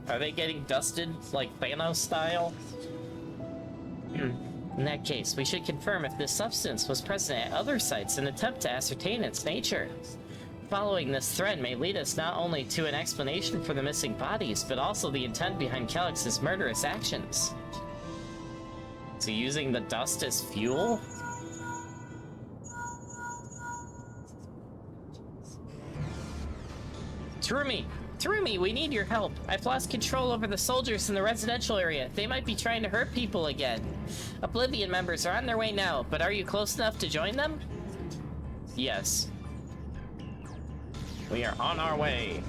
Are they getting dusted like Thanos style? In that case, we should confirm if this substance was present at other sites and attempt to ascertain its nature. Following this thread may lead us not only to an explanation for the missing bodies, but also the intent behind Calix's murderous actions. So using the dust as fuel? Terumi, we need your help. I've lost control over the soldiers in the residential area. They might be trying to hurt people again. Oblivion members are on their way now, but are you close enough to join them? Yes. We are on our way.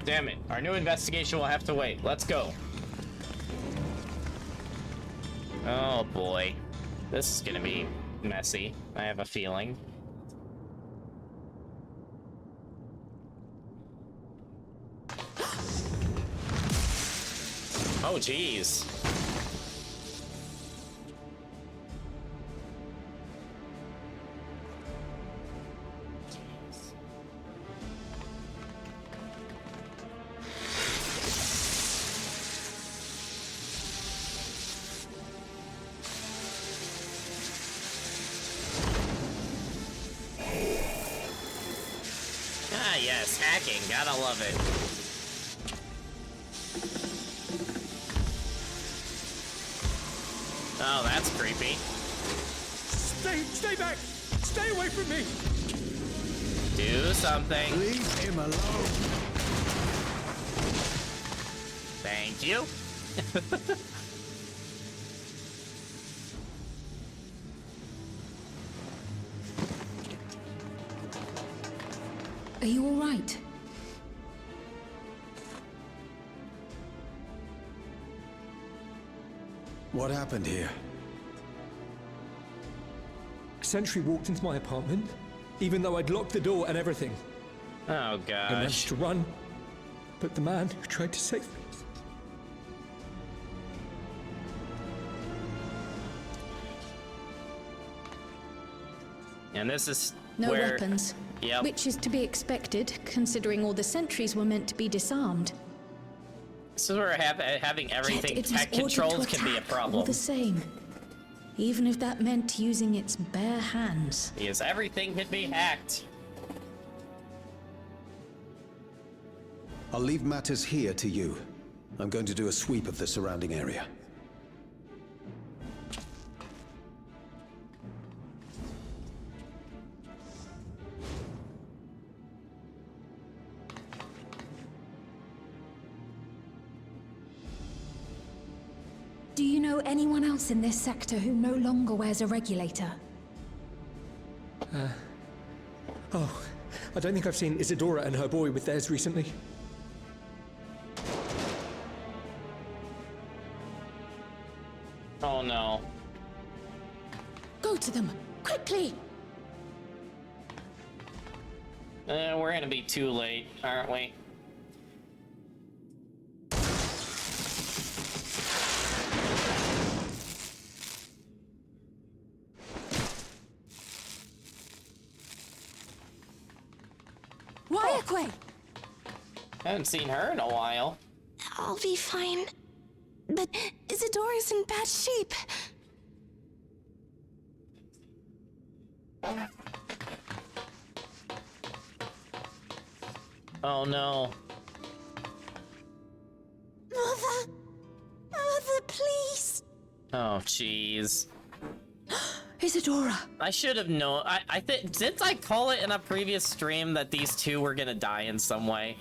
Damn it, our new investigation will have to wait. Let's go. Oh boy. This is gonna be messy, I have a feeling. Oh geez. Ah yes, hacking, gotta love it. Oh, that's creepy. Stay back! Stay away from me! Do something. Leave him alone. Thank you. Are you all right? What happened here? A sentry walked into my apartment, even though I'd locked the door and everything. Oh I gosh. managed to run, but the man who tried to save me. And this is No Where- weapons. Yep. Which is to be expected, considering all the sentries were meant to be disarmed. This is where having everything Yet it was tech ordered to controlled can be a attack all problem. the same. Even if that meant using its bare hands. Because everything can be hacked. I'll leave matters here to you. I'm going to do a sweep of the surrounding area. Do you know anyone else in this sector who no longer wears a regulator? Oh, I don't think I've seen Isadora and her boy with theirs recently. Oh no. Go to them, quickly! We're gonna be too late, aren't we? Wyaquay! Haven't seen her in a while. I'll be fine. But Isadora's in bad shape. Oh no. Mother! Mother, please! Oh jeez. Isadora! I should have known. I think, didn't I call it in a previous stream that these two were gonna die in some way?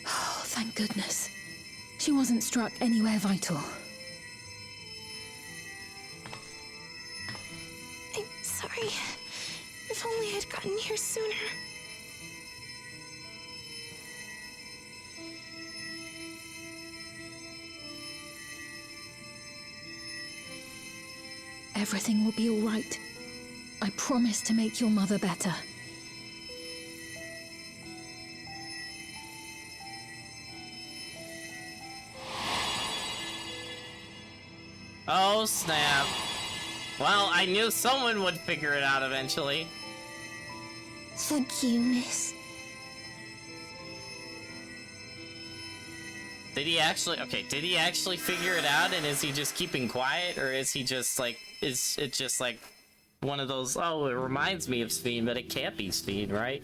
Oh, thank goodness. She wasn't struck anywhere vital. I'm sorry. If only I'd gotten here sooner. Everything will be all right. I promise to make your mother better. Oh snap. Well, I knew someone would figure it out eventually. Thank you, miss. Did he actually, okay, did he actually figure it out, and is he just keeping quiet, or is he just like, is it just like one of those, oh, it reminds me of Sphene, but it can't be Sphene, right?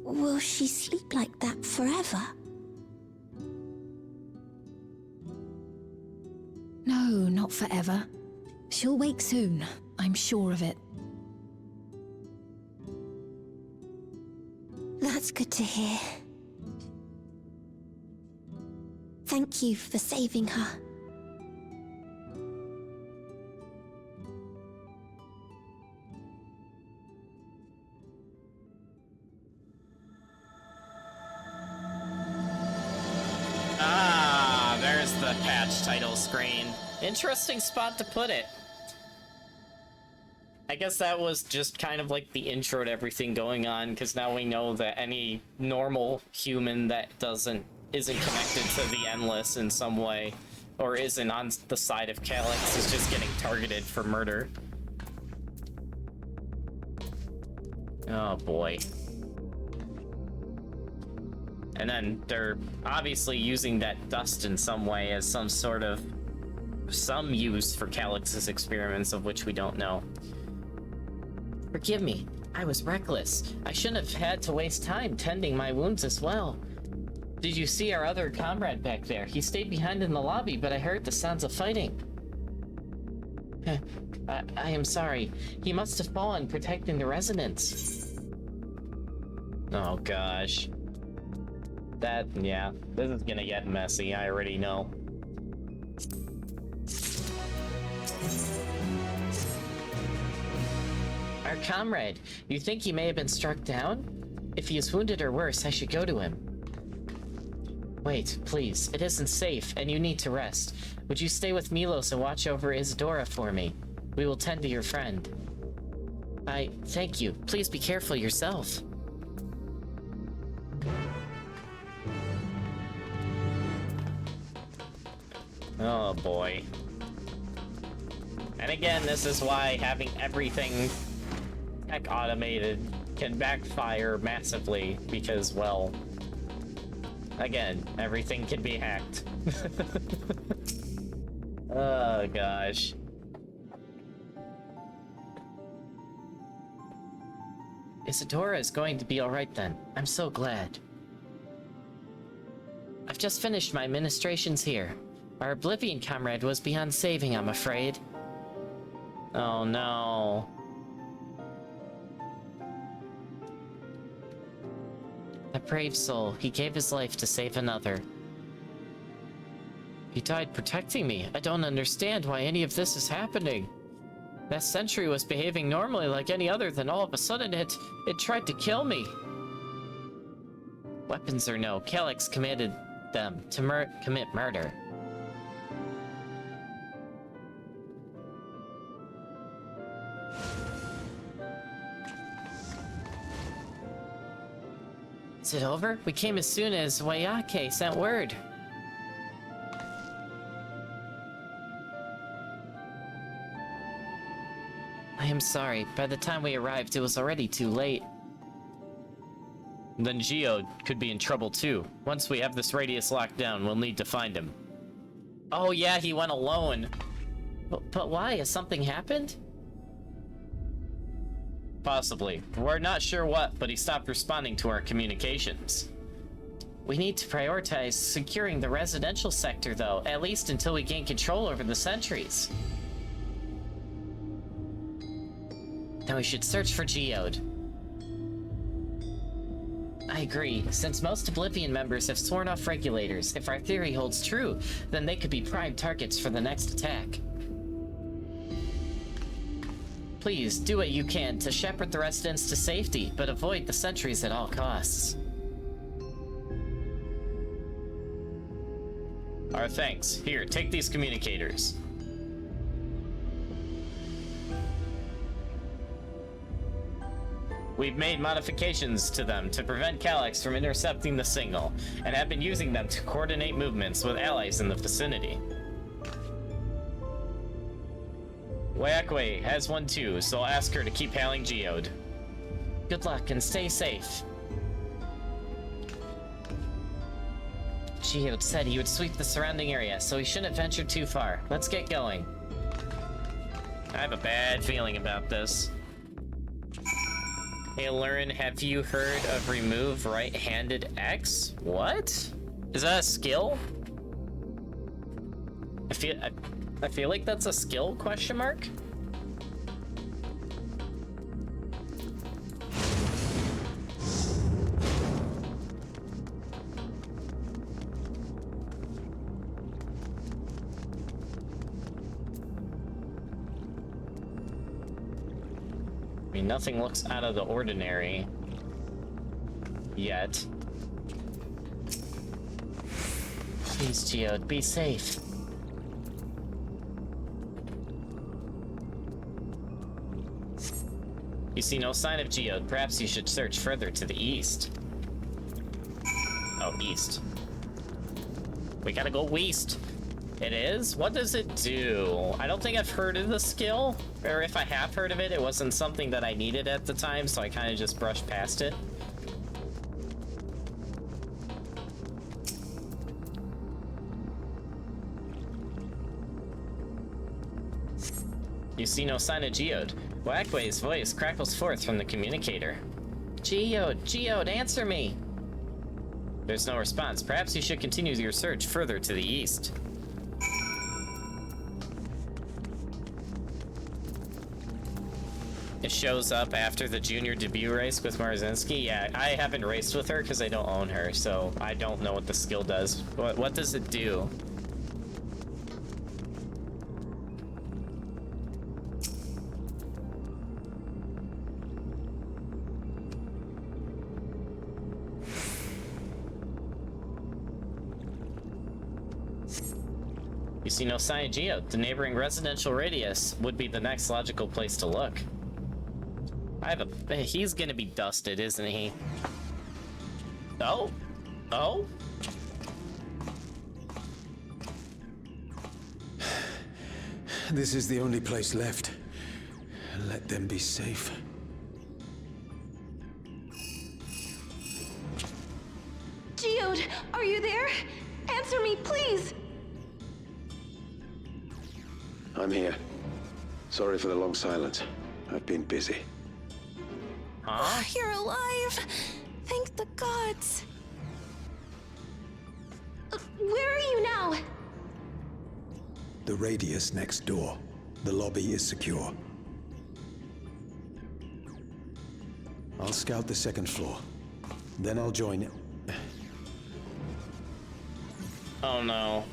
Will she sleep like that forever? No, not forever. She'll wake soon, I'm sure of it. That's good to hear. Thank you for saving her. Ah, there's the patch title screen. Interesting spot to put it. I guess that was just kind of like the intro to everything going on, because now we know that any normal human that isn't connected to the Endless in some way, or isn't on the side of Calyx, is just getting targeted for murder. Oh boy. And then they're obviously using that dust in some way as some sort of some use for Calyx's experiments, of which we don't know. Forgive me, I was reckless. I shouldn't have had to waste time tending my wounds as well. Did you see our other comrade back there? He stayed behind in the lobby, but I heard the sounds of fighting. I am sorry. He must have fallen protecting the residents. Oh gosh. Yeah, this is gonna get messy, I already know. Our comrade, you think he may have been struck down? If he is wounded or worse, I should go to him. Wait, please, it isn't safe, and you need to rest. Would you stay with Milos and watch over Isadora for me? We will tend to your friend. Thank you. Please be careful yourself. Oh boy. And again, this is why having everything tech automated can backfire massively because, well, again, everything can be hacked. Oh gosh. Isadora is going to be alright then. I'm so glad. I've just finished my ministrations here. Our Oblivion comrade was beyond saving, I'm afraid. Oh no. A brave soul, he gave his life to save another. He died protecting me. I don't understand why any of this is happening. That sentry was behaving normally like any other, then all of a sudden it tried to kill me. Weapons or no, Calyx commanded them to commit murder. Is it over? We came as soon as Wayake sent word. I am sorry. By the time we arrived, it was already too late. Then Geode could be in trouble too. Once we have this radius locked down, we'll need to find him. Oh yeah, he went alone. But why? Has something happened? Possibly. We're not sure what, but he stopped responding to our communications. We need to prioritize securing the residential sector, though, at least until we gain control over the sentries. Then we should search for Geode. I agree. Since most Oblivion members have sworn off regulators, if our theory holds true, then they could be prime targets for the next attack. Please, do what you can to shepherd the residents to safety, but avoid the sentries at all costs. Our thanks. Here, take these communicators. We've made modifications to them to prevent Calyx from intercepting the signal, and have been using them to coordinate movements with allies in the vicinity. Wayakwe has one too, so I'll ask her to keep hailing Geode. Good luck and stay safe. Geode said he would sweep the surrounding area, so he shouldn't venture too far. Let's get going. I have a bad feeling about this. Hey, Elurin, have you heard of remove right-handed X? What? Is that a skill? I feel like that's a skill, question mark? I mean, nothing looks out of the ordinary yet. Please, Geode, be safe. You see no sign of Geode. Perhaps you should search further to the east. Oh, east. We gotta go west. It is? What does it do? I don't think I've heard of the skill. Or if I have heard of it, it wasn't something that I needed at the time, so I kind of just brushed past it. You see no sign of Geode. Wackway's voice crackles forth from the communicator. Geode, answer me! There's no response. Perhaps you should continue your search further to the east. It shows up after the junior debut race with Marzinski. Yeah, I haven't raced with her because I don't own her, so I don't know what the skill does. What does it do? You see no sign of Geode. The neighboring residential radius would be the next logical place to look. He's gonna be dusted, isn't he? Oh? This is the only place left. Let them be safe. Geode, are you there? Answer me, please! I'm here. Sorry for the long silence. I've been busy. Huh? You're alive! Thank the gods! Where are you now? The radius next door. The lobby is secure. I'll scout the second floor. Then I'll join it. Oh no.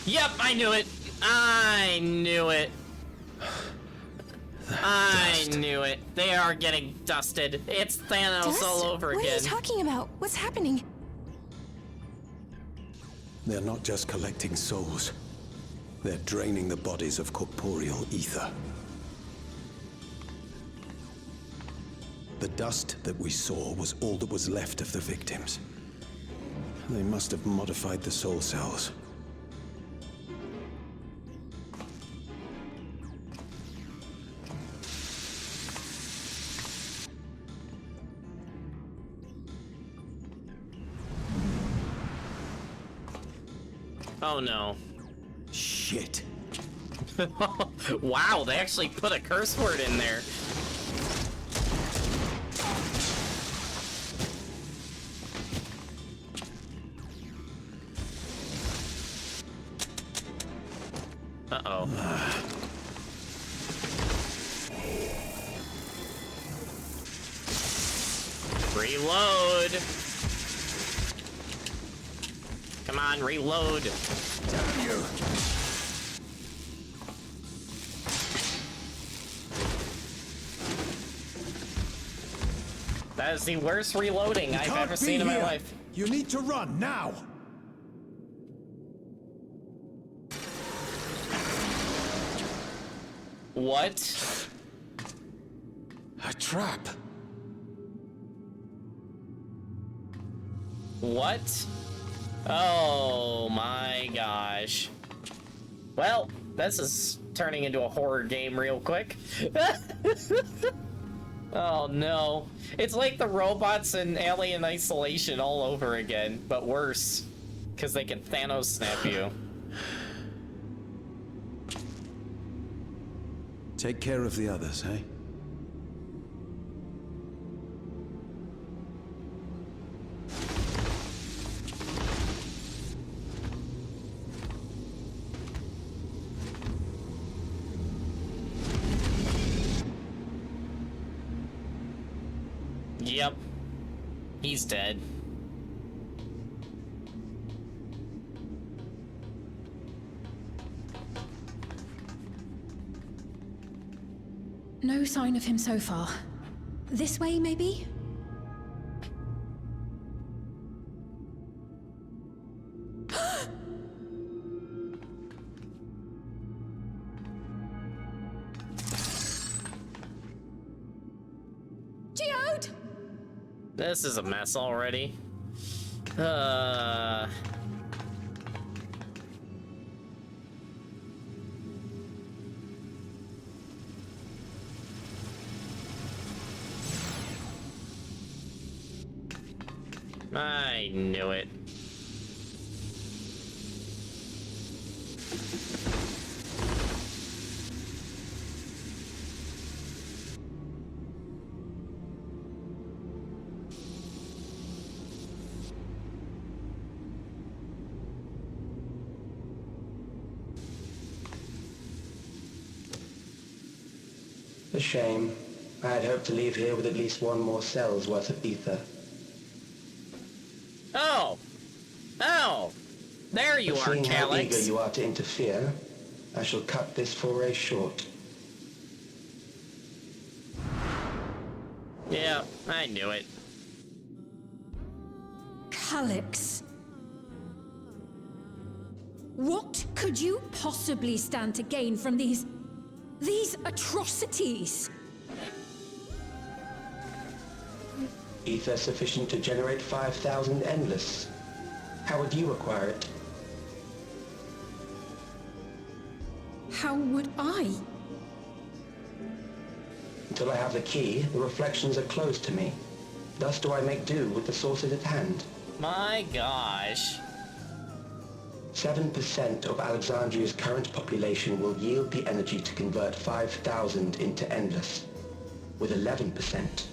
Yep, I knew it. I knew it. I knew it. They are getting dusted. It's Thanos Dust? all over What again. are you talking about? What's happening? They're not just collecting souls. They're draining the bodies of corporeal ether. The dust that we saw was all that was left of the victims. They must have modified the soul cells. Oh no. Shit. Wow, they actually put a curse word in there. Uh-oh. Reload! Come on, reload! Damn you! That is the worst reloading I've ever seen in my life. You need to run now! What? A trap! What? Oh my gosh. Well, this is turning into a horror game real quick. Oh no. It's like the robots in Alien Isolation all over again, but worse. Because they can Thanos snap you. Take care of the others, eh? Yep. He's dead. No sign of him so far. This way, maybe? Geode! This is a mess already. I knew it. A shame. I had hoped to leave here with at least one more cell's worth of ether. Oh! Oh! There you are, Seeing how eager Calyx. you are to interfere, I shall cut this foray short. Yeah, I knew it. Calyx. What could you possibly stand to gain from these atrocities? Ether sufficient to generate 5,000 endless. How would you acquire it? How would I? Until I have the key, the reflections are closed to me. Thus do I make do with the sources at hand. My gosh. 7% of Alexandria's current population will yield the energy to convert 5,000 into endless. With 11%,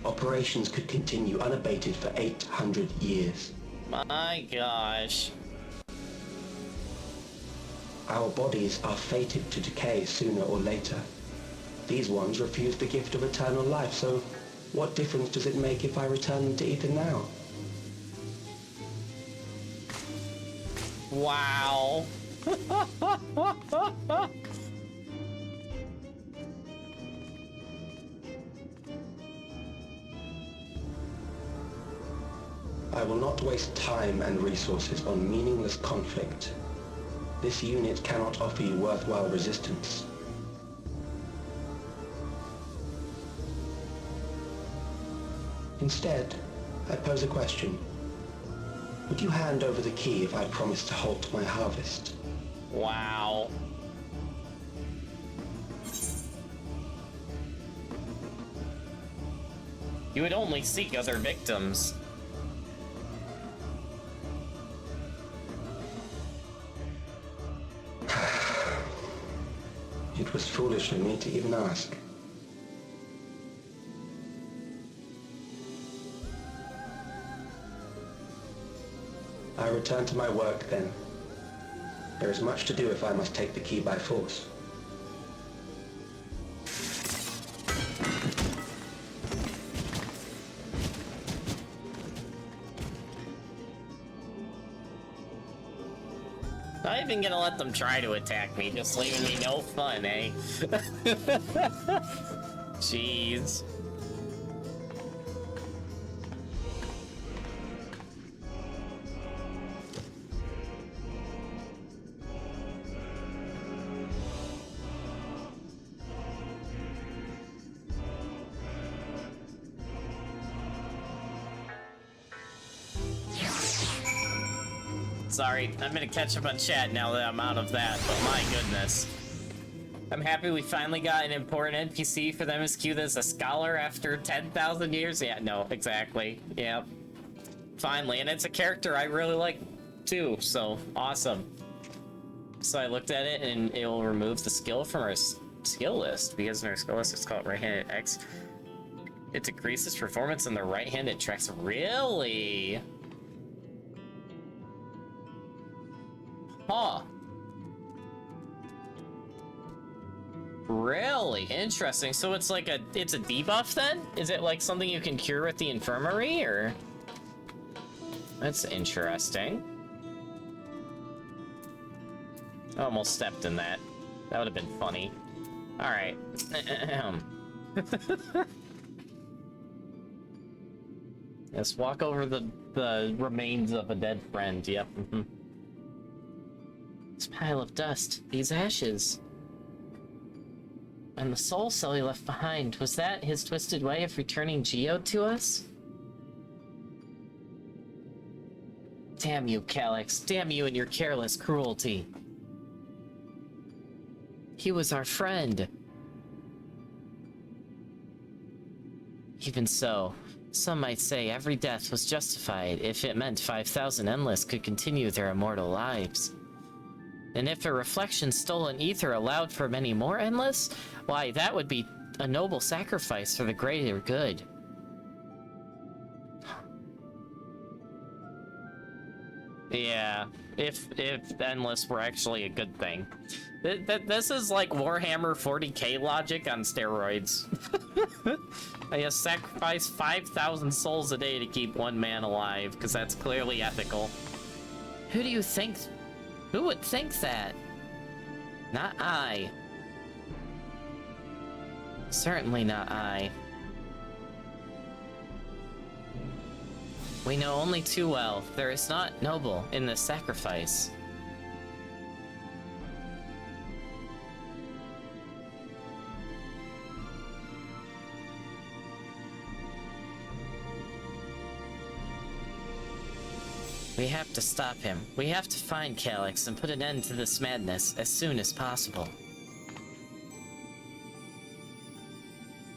operations could continue unabated for 800 years. My gosh. Our bodies are fated to decay sooner or later. These ones refuse the gift of eternal life, so what difference does it make if I return them to Ether now? Wow. I will not waste time and resources on meaningless conflict. This unit cannot offer you worthwhile resistance. Instead, I pose a question. Would you hand over the key if I promise to halt my harvest? Wow. You would only seek other victims. It was foolish of me to even ask. I return to my work then. There is much to do if I must take the key by force. Not even gonna let them try to attack me, just leaving me no fun, eh? Jeez. Sorry, I'm gonna catch up on chat now that I'm out of that, but my goodness. I'm happy we finally got an important NPC for them as cute as a scholar after 10,000 years. Yeah, no, exactly. Yeah. Finally, and it's a character I really like too, so awesome. So I looked at it and it will remove the skill from our skill list because in our skill list it's called right-handed X. It decreases performance in the right-handed tracks. Really? Huh. Really interesting. So it's like it's a debuff then? Is it like something you can cure with the infirmary, or? That's interesting. I almost stepped in that. That would have been funny. All right. Let's walk over the remains of a dead friend. Yep. This pile of dust, these ashes. And the soul cell he left behind, was that his twisted way of returning Geode to us? Damn you, Calyx. Damn you and your careless cruelty. He was our friend. Even so, some might say every death was justified if it meant 5,000 Endless could continue their immortal lives. And if a reflection stolen ether allowed for many more Endless, why, that would be a noble sacrifice for the greater good. Yeah, if Endless were actually a good thing. This is like Warhammer 40k logic on steroids. I guess sacrifice 5,000 souls a day to keep one man alive, because that's clearly ethical. Who do you think? Who would think that? Not I. Certainly not I. We know only too well there is not noble in this sacrifice. We have to stop him. We have to find Calyx and put an end to this madness as soon as possible.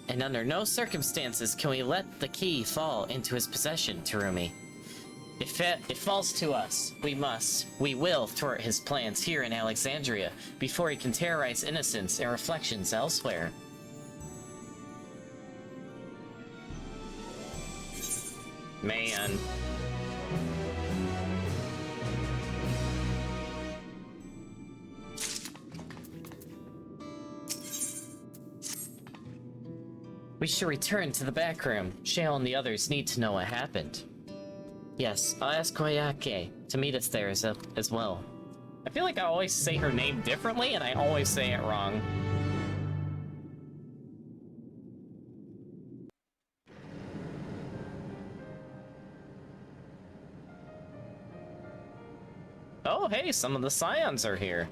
And under no circumstances can we let the key fall into his possession, Terumi. If it falls to us, we will thwart his plans here in Alexandria before he can terrorize innocents and reflections elsewhere. Man. We should return to the back room. Shale and the others need to know what happened. Yes, I'll ask Koyake to meet us there as well. I feel like I always say her name differently, and I always say it wrong. Oh, hey, some of the Scions are here.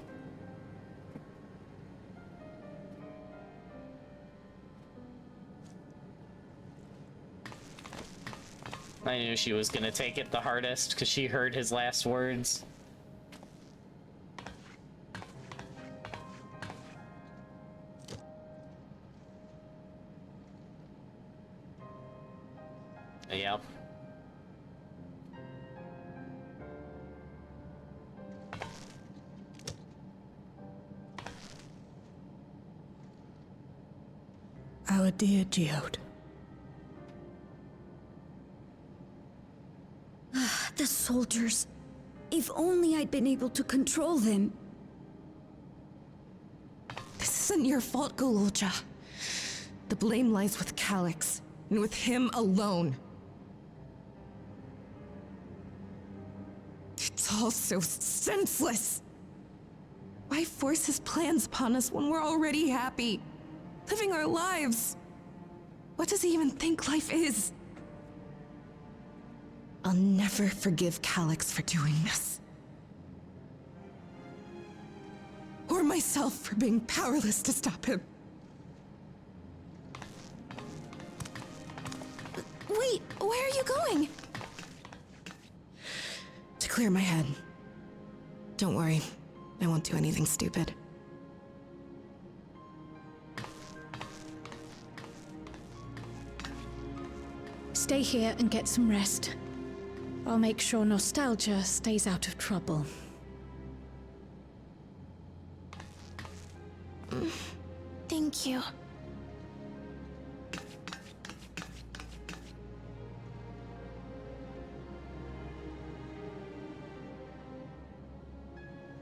I knew she was gonna take it the hardest because she heard his last words. Yep. Our dear Geode. The soldiers. If only I'd been able to control them. This isn't your fault, Gololja. The blame lies with Calyx, and with him alone. It's all so senseless. Why force his plans upon us when we're already happy, living our lives? What does he even think life is? I'll never forgive Calyx for doing this. Or myself for being powerless to stop him. Wait, where are you going? To clear my head. Don't worry, I won't do anything stupid. Stay here and get some rest. I'll make sure nostalgia stays out of trouble. Thank you.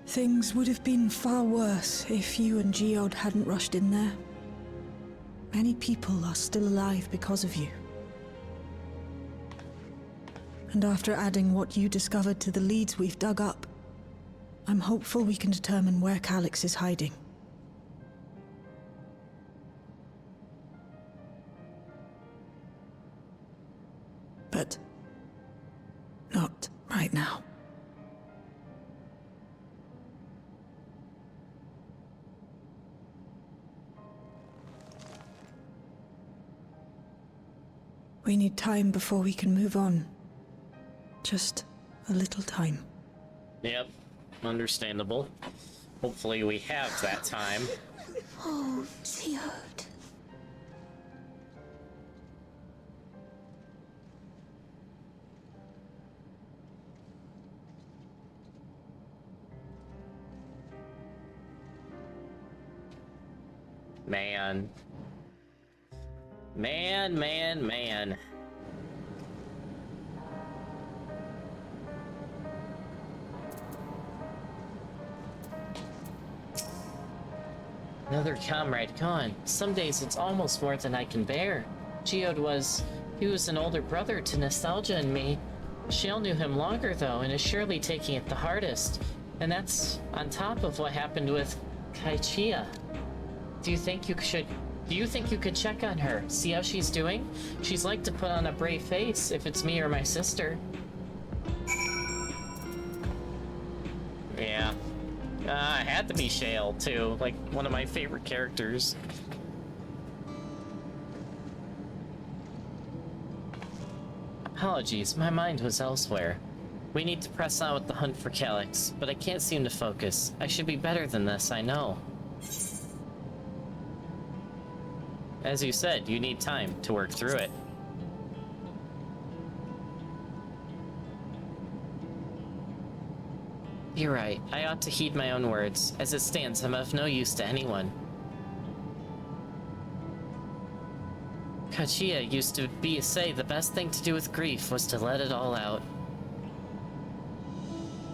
Things would have been far worse if you and Geode hadn't rushed in there. Many people are still alive because of you. And after adding what you discovered to the leads we've dug up, I'm hopeful we can determine where Calyx is hiding. But not right now. We need time before we can move on. Just a little time. Yep, understandable. Hopefully we have that time. Oh, Geode. Man. Man. Another comrade gone. Some days it's almost more than I can bear. Geode he was an older brother to Nostalgia and me. Shale knew him longer though, and is surely taking it the hardest. And that's on top of what happened with Kaichia. Do you think you could check on her, see how she's doing? She's like to put on a brave face if it's me or my sister. Yeah. It had to be Shale, too. Like, one of my favorite characters. Apologies, my mind was elsewhere. We need to press on with the hunt for Calyx, but I can't seem to focus. I should be better than this, I know. As you said, you need time to work through it. You're right. I ought to heed my own words. As it stands, I'm of no use to anyone. Kachia used to say the best thing to do with grief was to let it all out.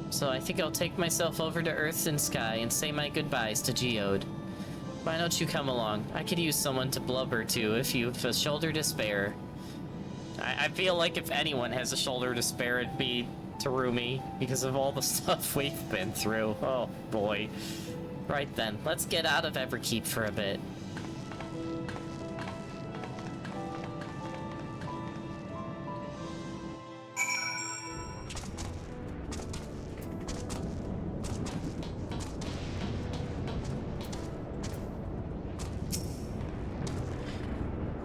So I think I'll take myself over to Earth and Sky and say my goodbyes to Geode. Why don't you come along? I could use someone to blubber to if you've a shoulder to spare. I feel like if anyone has a shoulder to spare, it'd be Terumi, because of all the stuff we've been through. Oh boy. Right then, let's get out of Everkeep for a bit.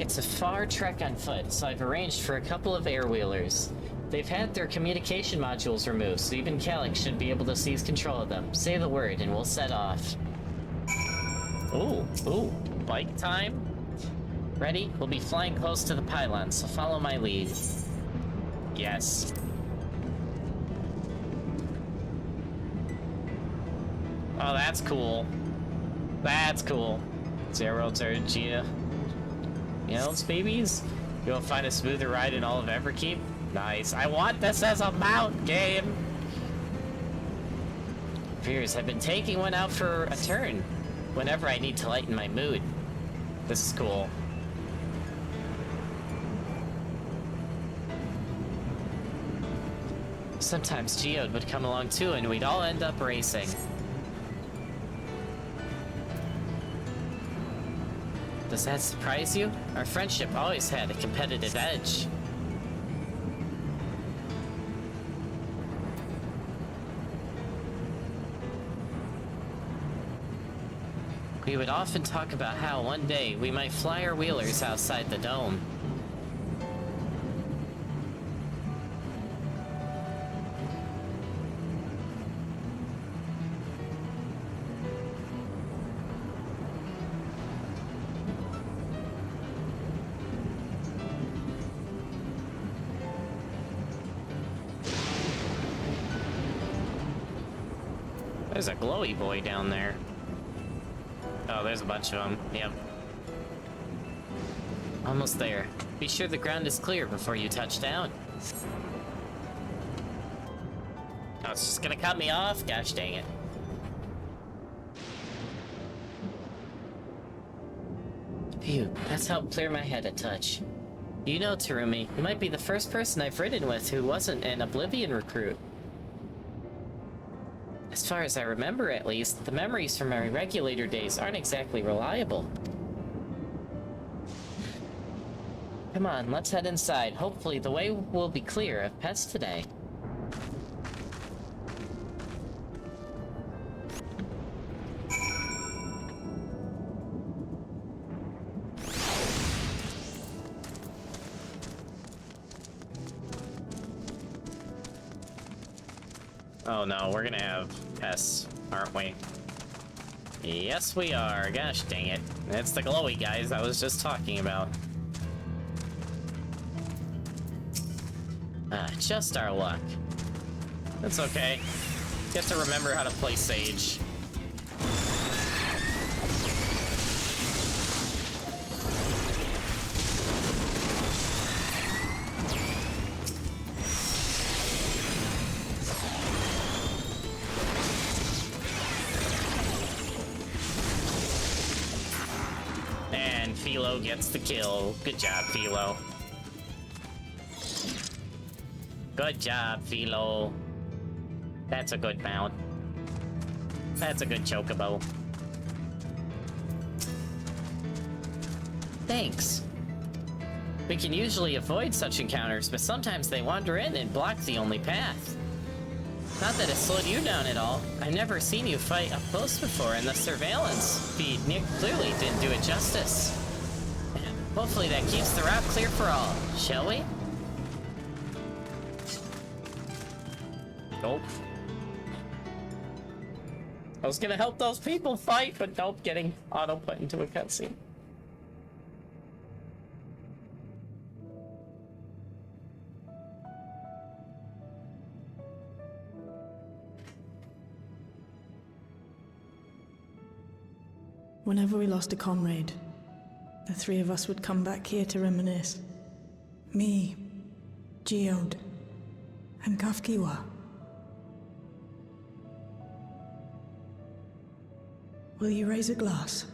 It's a far trek on foot, so I've arranged for a couple of airwheelers. They've had their communication modules removed, so even Calyx should be able to seize control of them. Say the word, and we'll set off. Ooh, bike time? Ready? We'll be flying close to the pylon, so follow my lead. Yes. Oh, that's cool. That's cool. Zero Turgia. You know, babies? You'll find a smoother ride in all of Everkeep? Nice. I want this as a mount game! Fears, I've been taking one out for a turn whenever I need to lighten my mood. This is cool. Sometimes Geode would come along too, and we'd all end up racing. Does that surprise you? Our friendship always had a competitive edge. We would often talk about how one day we might fly our wheelers outside the dome. There's a glowy boy down there. Oh, there's a bunch of them. Yep. Almost there. Be sure the ground is clear before you touch down. Oh, it's just gonna cut me off? Gosh dang it. Phew, that's helped clear my head a touch. You know, Terumi, you might be the first person I've ridden with who wasn't an Oblivion recruit. As far as I remember, at least, the memories from my regulator days aren't exactly reliable. Come on, let's head inside. Hopefully the way will be clear of pests today. Oh no, we're gonna have pests, aren't we? Yes, we are. Gosh dang it. It's the glowy guys I was just talking about. Just our luck. That's okay. You have to remember how to play Sage. Philo gets the kill. Good job, Philo. Good job, Philo. That's a good mount. That's a good chocobo. Thanks. We can usually avoid such encounters, but sometimes they wander in and block the only path. Not that it slowed you down at all. I've never seen you fight up close before, and the surveillance feed clearly didn't do it justice. Hopefully that keeps the route clear for all, shall we? Nope. I was gonna help those people fight, but nope, getting auto put into a cutscene. Whenever we lost a comrade, the three of us would come back here to reminisce. Me, Geode, and Kafkiwa. Will you raise a glass?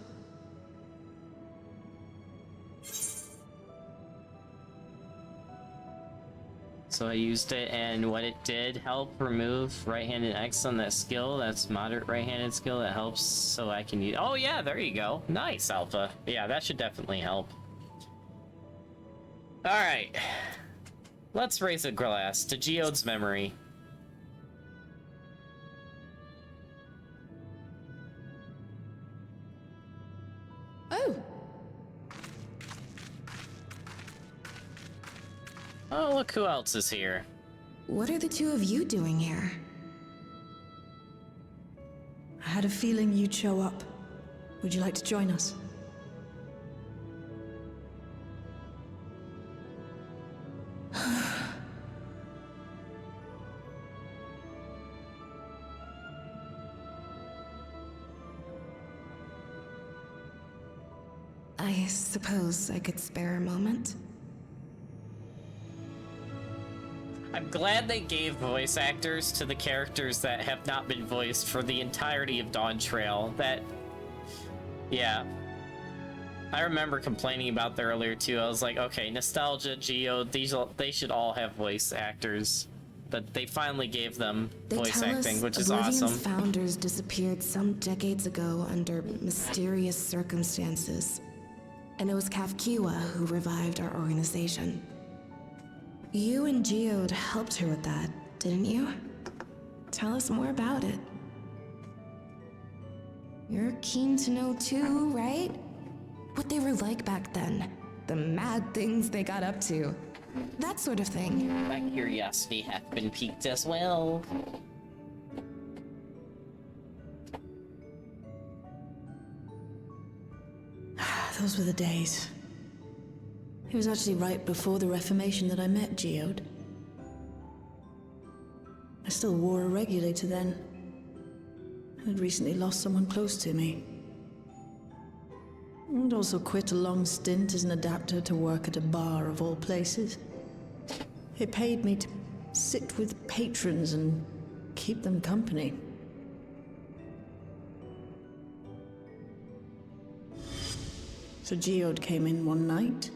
So I used it, and what it did help remove right-handed X on that skill. That's moderate right-handed skill that helps, so I can use. Oh yeah, there you go. Nice, Alpha. Yeah, that should definitely help. All right, let's raise a glass to Geode's memory. Oh, Oh, look who else is here. what are the two of you doing here? I had a feeling you'd show up. Would you like to join us? I suppose I could spare a moment. I'm glad they gave voice actors to the characters that have not been voiced for the entirety of Dawn Trail. Yeah. I remember complaining about that earlier too. I was like, okay, Nostalgia, Geode, they should all have voice actors. But they finally gave them voice acting, which is awesome. Oblivion's founders disappeared some decades ago under mysterious circumstances. And it was Kafkiwa who revived our organization. You and Geode helped her with that, didn't you? Tell us more about it. You're keen to know too, right? What they were like back then. The mad things they got up to. That sort of thing. My curiosity hath been piqued as well. Those were the days. It was actually right before the Reformation that I met Geode. I still wore a regulator then. I'd recently lost someone close to me. I'd also quit a long stint as an adapter to work at a bar of all places. It paid me to sit with patrons and keep them company. So Geode came in one night.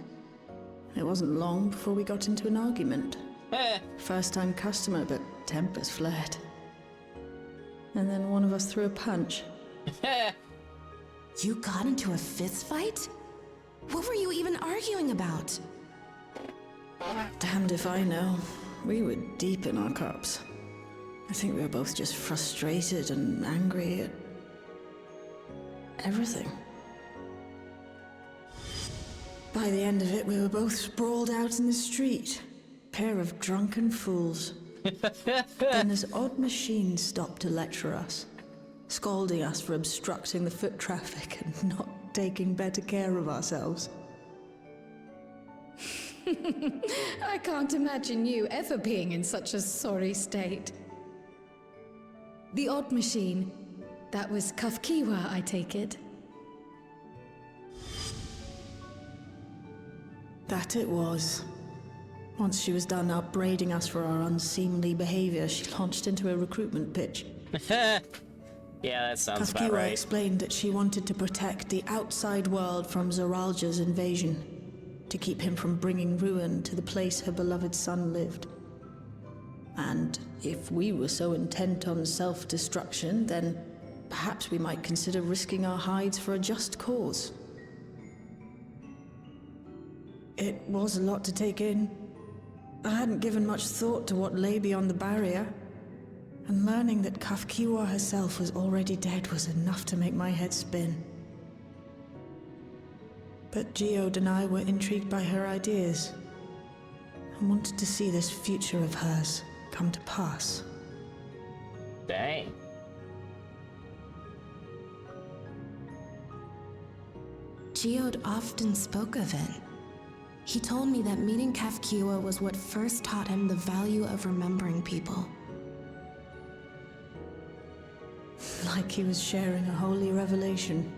It wasn't long before we got into an argument. First-time customer, but tempers flared. And then one of us threw a punch. You got into a fist fight? What were you even arguing about? Damned if I know. We were deep in our cups. I think we were both just frustrated and angry at everything. By the end of it, we were both sprawled out in the street. Pair of drunken fools. Then this odd machine stopped to lecture us, scolding us for obstructing the foot traffic and not taking better care of ourselves. I can't imagine you ever being in such a sorry state. The odd machine. That was Kafkiwa, I take it. That it was. Once she was done upbraiding us for our unseemly behavior, she launched into a recruitment pitch. Yeah, that sounds about Kafkiwa right. explained that she wanted to protect the outside world from Zoralja's invasion, to keep him from bringing ruin to the place her beloved son lived. And if we were so intent on self-destruction, then perhaps we might consider risking our hides for a just cause. It was a lot to take in. I hadn't given much thought to what lay beyond the barrier, and learning that Kafkiwa herself was already dead was enough to make my head spin. But Geode and I were intrigued by her ideas, and wanted to see this future of hers come to pass. Dang. Geode often spoke of it. He told me that meeting Kafkiwa was what first taught him the value of remembering people. Like he was sharing a holy revelation.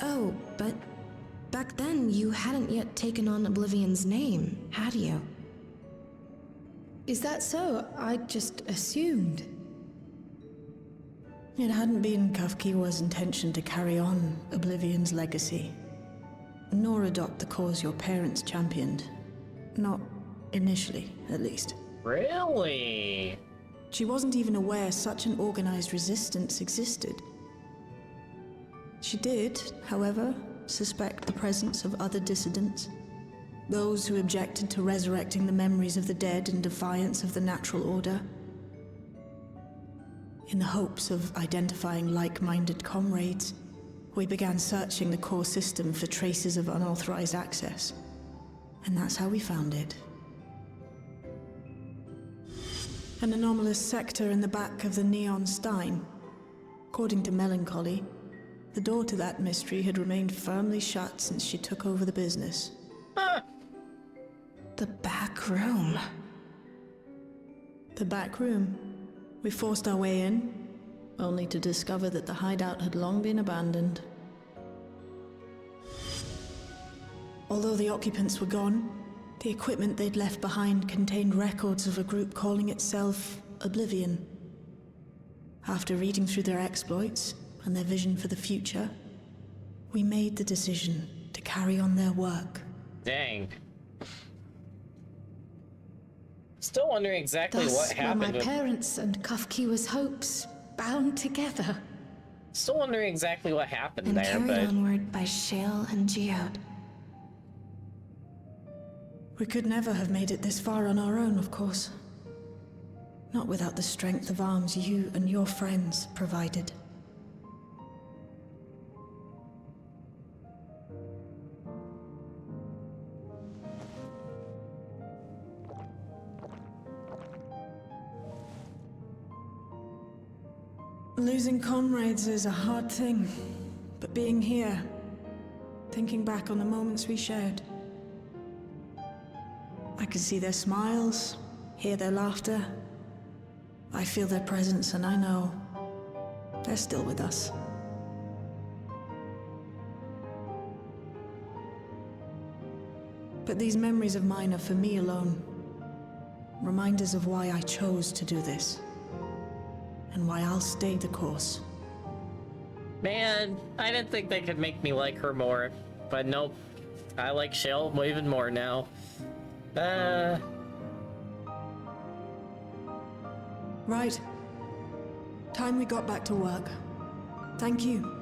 Oh, but back then you hadn't yet taken on Oblivion's name, had you? Is that so? I just assumed. It hadn't been Kafkiwa's intention to carry on Oblivion's legacy, nor adopt the cause your parents championed. Not initially, at least. Really? She wasn't even aware such an organized resistance existed. She did, however, suspect the presence of other dissidents. Those who objected to resurrecting the memories of the dead in defiance of the natural order. In the hopes of identifying like-minded comrades, we began searching the core system for traces of unauthorized access. And that's how we found it. An anomalous sector in the back of the Neon Stein. According to Melancholy, the door to that mystery had remained firmly shut since she took over the business. The back room. The back room. We forced our way in, only to discover that the hideout had long been abandoned. Although the occupants were gone, the equipment they'd left behind contained records of a group calling itself Oblivion. After reading through their exploits and their vision for the future, we made the decision to carry on their work. Dang. Still wondering exactly what happened. Thus were my parents and Kafkiwa's hopes bound together. Still wondering exactly what happened And there, carried but onward by Shale and Geode. We could never have made it this far on our own, of course. Not without the strength of arms you and your friends provided. Losing comrades is a hard thing, but being here, thinking back on the moments we shared, I can see their smiles, hear their laughter. I feel their presence, and I know they're still with us. But these memories of mine are for me alone. Reminders of why I chose to do this. And why I'll stay the course. man, I didn't think they could make me like her more. But nope, I like Shale even more now. Right. Time we got back to work. Thank you,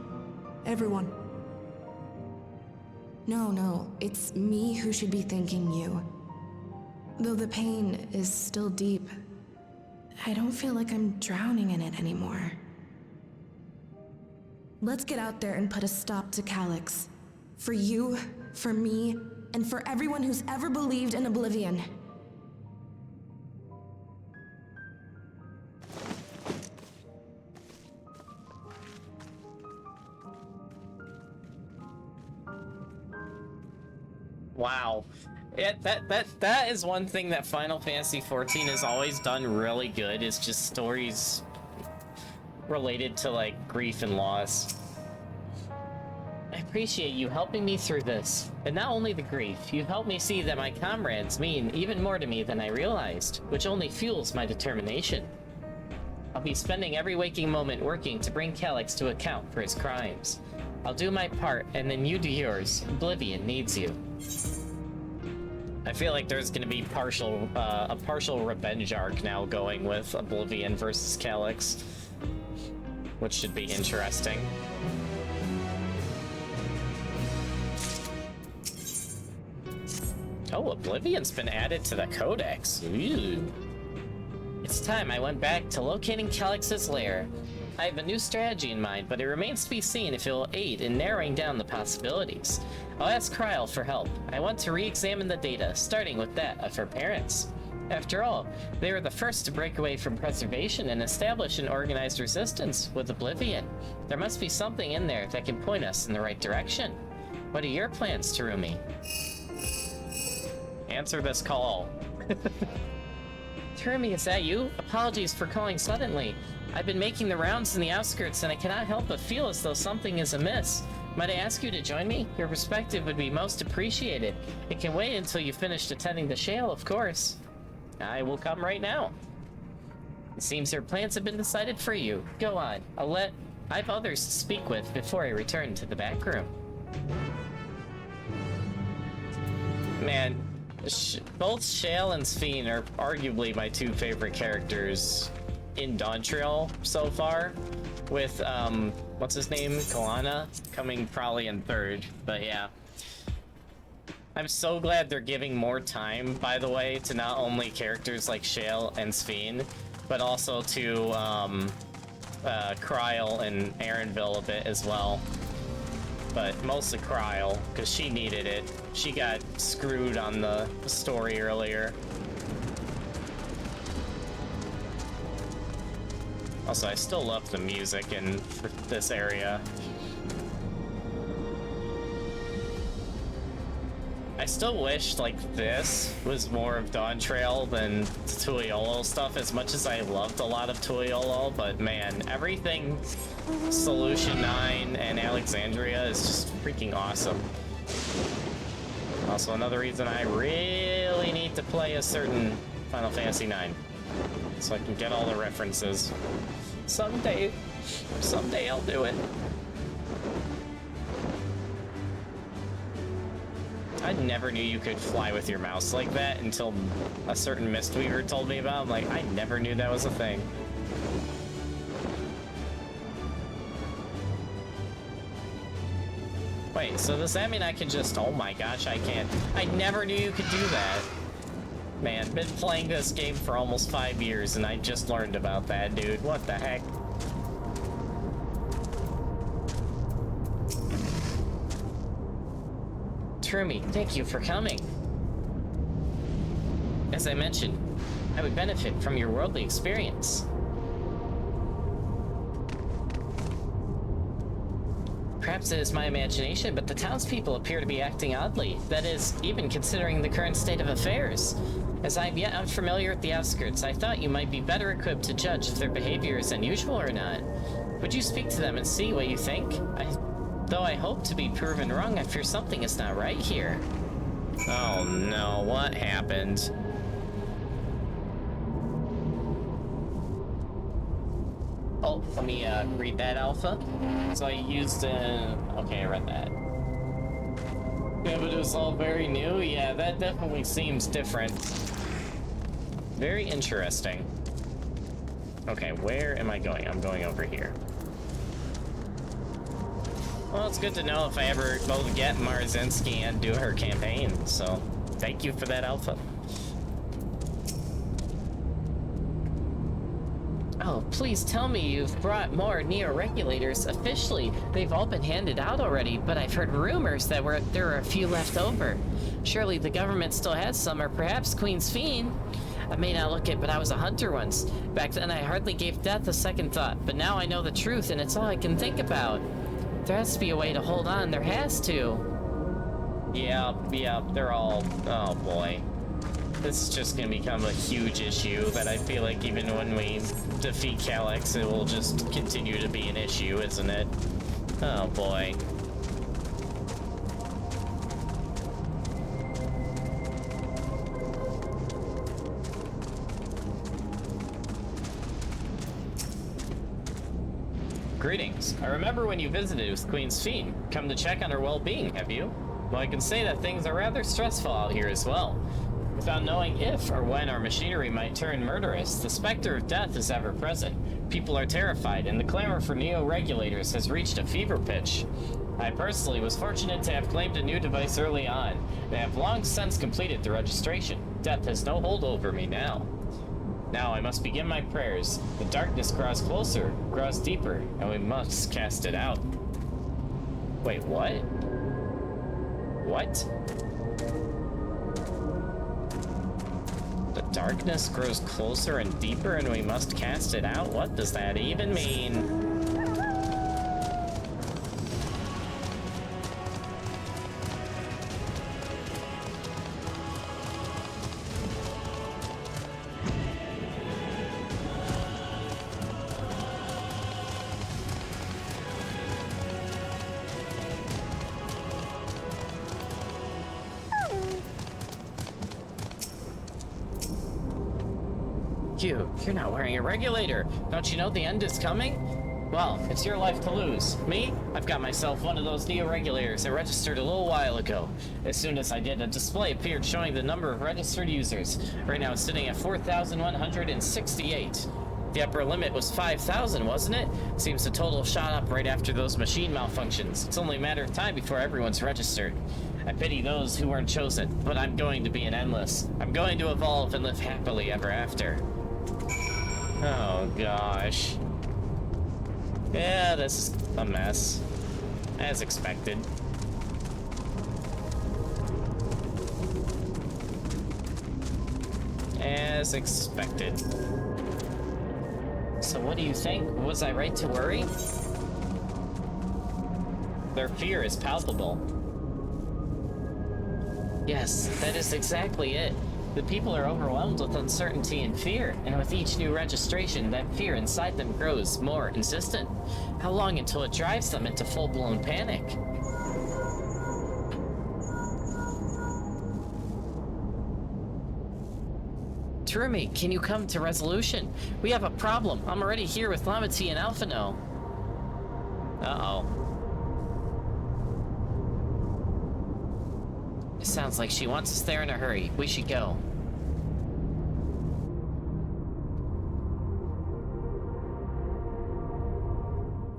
everyone. No, it's me who should be thanking you. Though the pain is still deep, I don't feel like I'm drowning in it anymore. Let's get out there and put a stop to Calyx. For you, for me, and for everyone who's ever believed in Oblivion. Wow. That is one thing that Final Fantasy XIV has always done really good, is just stories related to, like, grief and loss. I appreciate you helping me through this. And not only the grief, you've helped me see that my comrades mean even more to me than I realized, which only fuels my determination. I'll be spending every waking moment working to bring Calyx to account for his crimes. I'll do my part, and then you do yours. Oblivion needs you. I feel like there's gonna be a partial revenge arc now going with Oblivion versus Calyx, which should be interesting. Oh, Oblivion's been added to the Codex. Ooh. It's time I went back to locating Calyx's lair. I have a new strategy in mind, but it remains to be seen if it will aid in narrowing down the possibilities. I'll ask Kryl for help. I want to re-examine the data, starting with that of her parents. After all, they were the first to break away from preservation and establish an organized resistance with Oblivion. There must be something in there that can point us in the right direction. What are your plans, Terumi? Answer this call. Terumi, is that you? Apologies for calling suddenly. I've been making the rounds in the outskirts and I cannot help but feel as though something is amiss. Might I ask you to join me? Your perspective would be most appreciated. It can wait until you finished attending the shale, of course. I will come right now. It seems your plans have been decided for you. Go on. I've others to speak with before I return to the back room. Man, both Shale and Sphene are arguably my two favorite characters in Dawntrail so far, with, what's his name? Kalana coming probably in third, but yeah. I'm so glad they're giving more time, by the way, to not only characters like Shale and Sphene, but also to, Kryl and Aaronville a bit as well. But mostly Kryl, because she needed it. She got screwed on the story earlier. Also, I still love the music in this area. I still wish, like, this was more of Dawntrail than Tuiolo stuff, as much as I loved a lot of Tuiolo, but man, everything Solution 9 and Alexandria is just freaking awesome. Also, another reason I really need to play a certain Final Fantasy 9, so I can get all the references. Someday I'll do it. I never knew you could fly with your mouse like that until a certain Mistweaver told me about it. I'm like, I never knew that was a thing. Wait, so does that mean I can just... Oh my gosh, I can't. I never knew you could do that. Man, been playing this game for almost 5 years and I just learned about that, dude. What the heck? Terumi, thank you for coming. As I mentioned, I would benefit from your worldly experience. Perhaps it is my imagination, but the townspeople appear to be acting oddly. That is, even considering the current state of affairs. As I am yet unfamiliar with the outskirts, I thought you might be better equipped to judge if their behavior is unusual or not. Would you speak to them and see what you think? Though I hope to be proven wrong, I fear something is not right here. Oh no, what happened? Oh, let me read that, Alpha. So I used okay, I read that. Yeah, but it was all very new? Yeah, that definitely seems different. Very interesting. Okay, where am I going? I'm going over here. Well, it's good to know if I ever both get Marzinski and do her campaign, so thank you for that, Alpha. Oh, please tell me you've brought more Neo-Regulators officially. They've all been handed out already, but I've heard rumors that there were a few left over. Surely the government still has some, or perhaps Queen Sphene. I may not look it, but I was a hunter once. Back then I hardly gave death a second thought, but now I know the truth and it's all I can think about. There has to be a way to hold on, there has to. Yeah, they're all... Oh boy. This is just gonna become a huge issue that I feel like even when we defeat Calyx, it will just continue to be an issue, isn't it? Oh boy. Greetings. I remember when you visited with Queen Sphene. Come to check on her well-being, have you? Well, I can say that things are rather stressful out here as well. Without knowing if or when our machinery might turn murderous, the specter of death is ever present. People are terrified, and the clamor for Neo-Regulators has reached a fever pitch. I personally was fortunate to have claimed a new device early on, and have long since completed the registration. Death has no hold over me now. Now I must begin my prayers. The darkness grows closer, grows deeper, and we must cast it out. Wait, what? What? darkness grows closer and deeper and we must cast it out? What does that even mean? You're not wearing a regulator. Don't you know the end is coming? Well, it's your life to lose. Me? I've got myself one of those neo-regulators that registered a little while ago. As soon as I did, a display appeared showing the number of registered users. Right now it's sitting at 4,168. The upper limit was 5,000, wasn't it? Seems the total shot up right after those machine malfunctions. It's only a matter of time before everyone's registered. I pity those who weren't chosen, but I'm going to be an endless. I'm going to evolve and live happily ever after. Oh gosh. Yeah, this is a mess. As expected. As expected. So what do you think? Was I right to worry? Their fear is palpable. Yes, that is exactly it. The people are overwhelmed with uncertainty and fear, and with each new registration, that fear inside them grows more insistent. How long until it drives them into full-blown panic? Terumi, can you come to resolution? We have a problem. I'm already here with Lamati and Alphino. Uh-oh. It sounds like she wants us there in a hurry. We should go.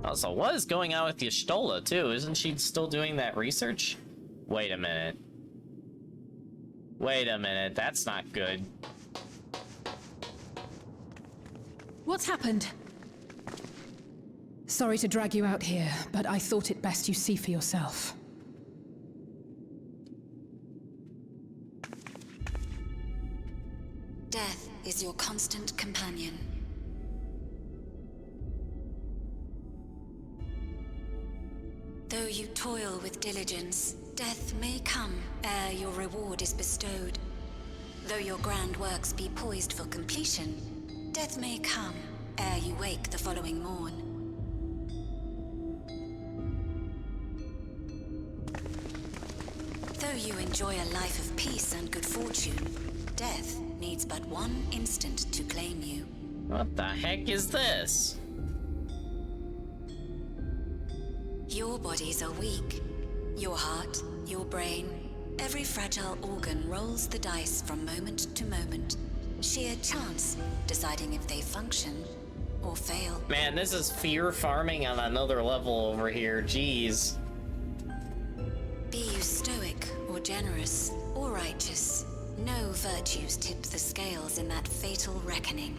Also, what is going on with Y'shtola, too? Isn't she still doing that research? Wait a minute. Wait a minute, that's not good. What's happened? Sorry to drag you out here, but I thought it best you see for yourself. Death is your constant companion. Though you toil with diligence, death may come ere your reward is bestowed. Though your grand works be poised for completion, death may come ere you wake the following morn. Though you enjoy a life of peace and good fortune, death needs but one instant to claim you. What the heck is this? Your bodies are weak. Your heart, your brain, every fragile organ rolls the dice from moment to moment. Sheer chance deciding if they function or fail. Man, this is fear farming on another level over here. Jeez. Be you stoic or generous or righteous, no virtues tip the scales in that fatal reckoning.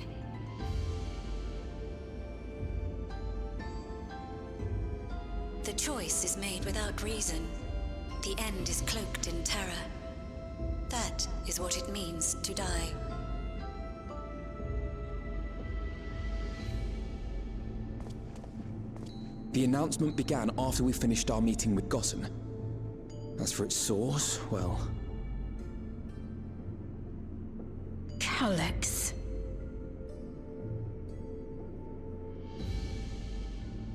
The choice is made without reason. The end is cloaked in terror. That is what it means to die. The announcement began after we finished our meeting with Gossen. As for its source, well... Calyx.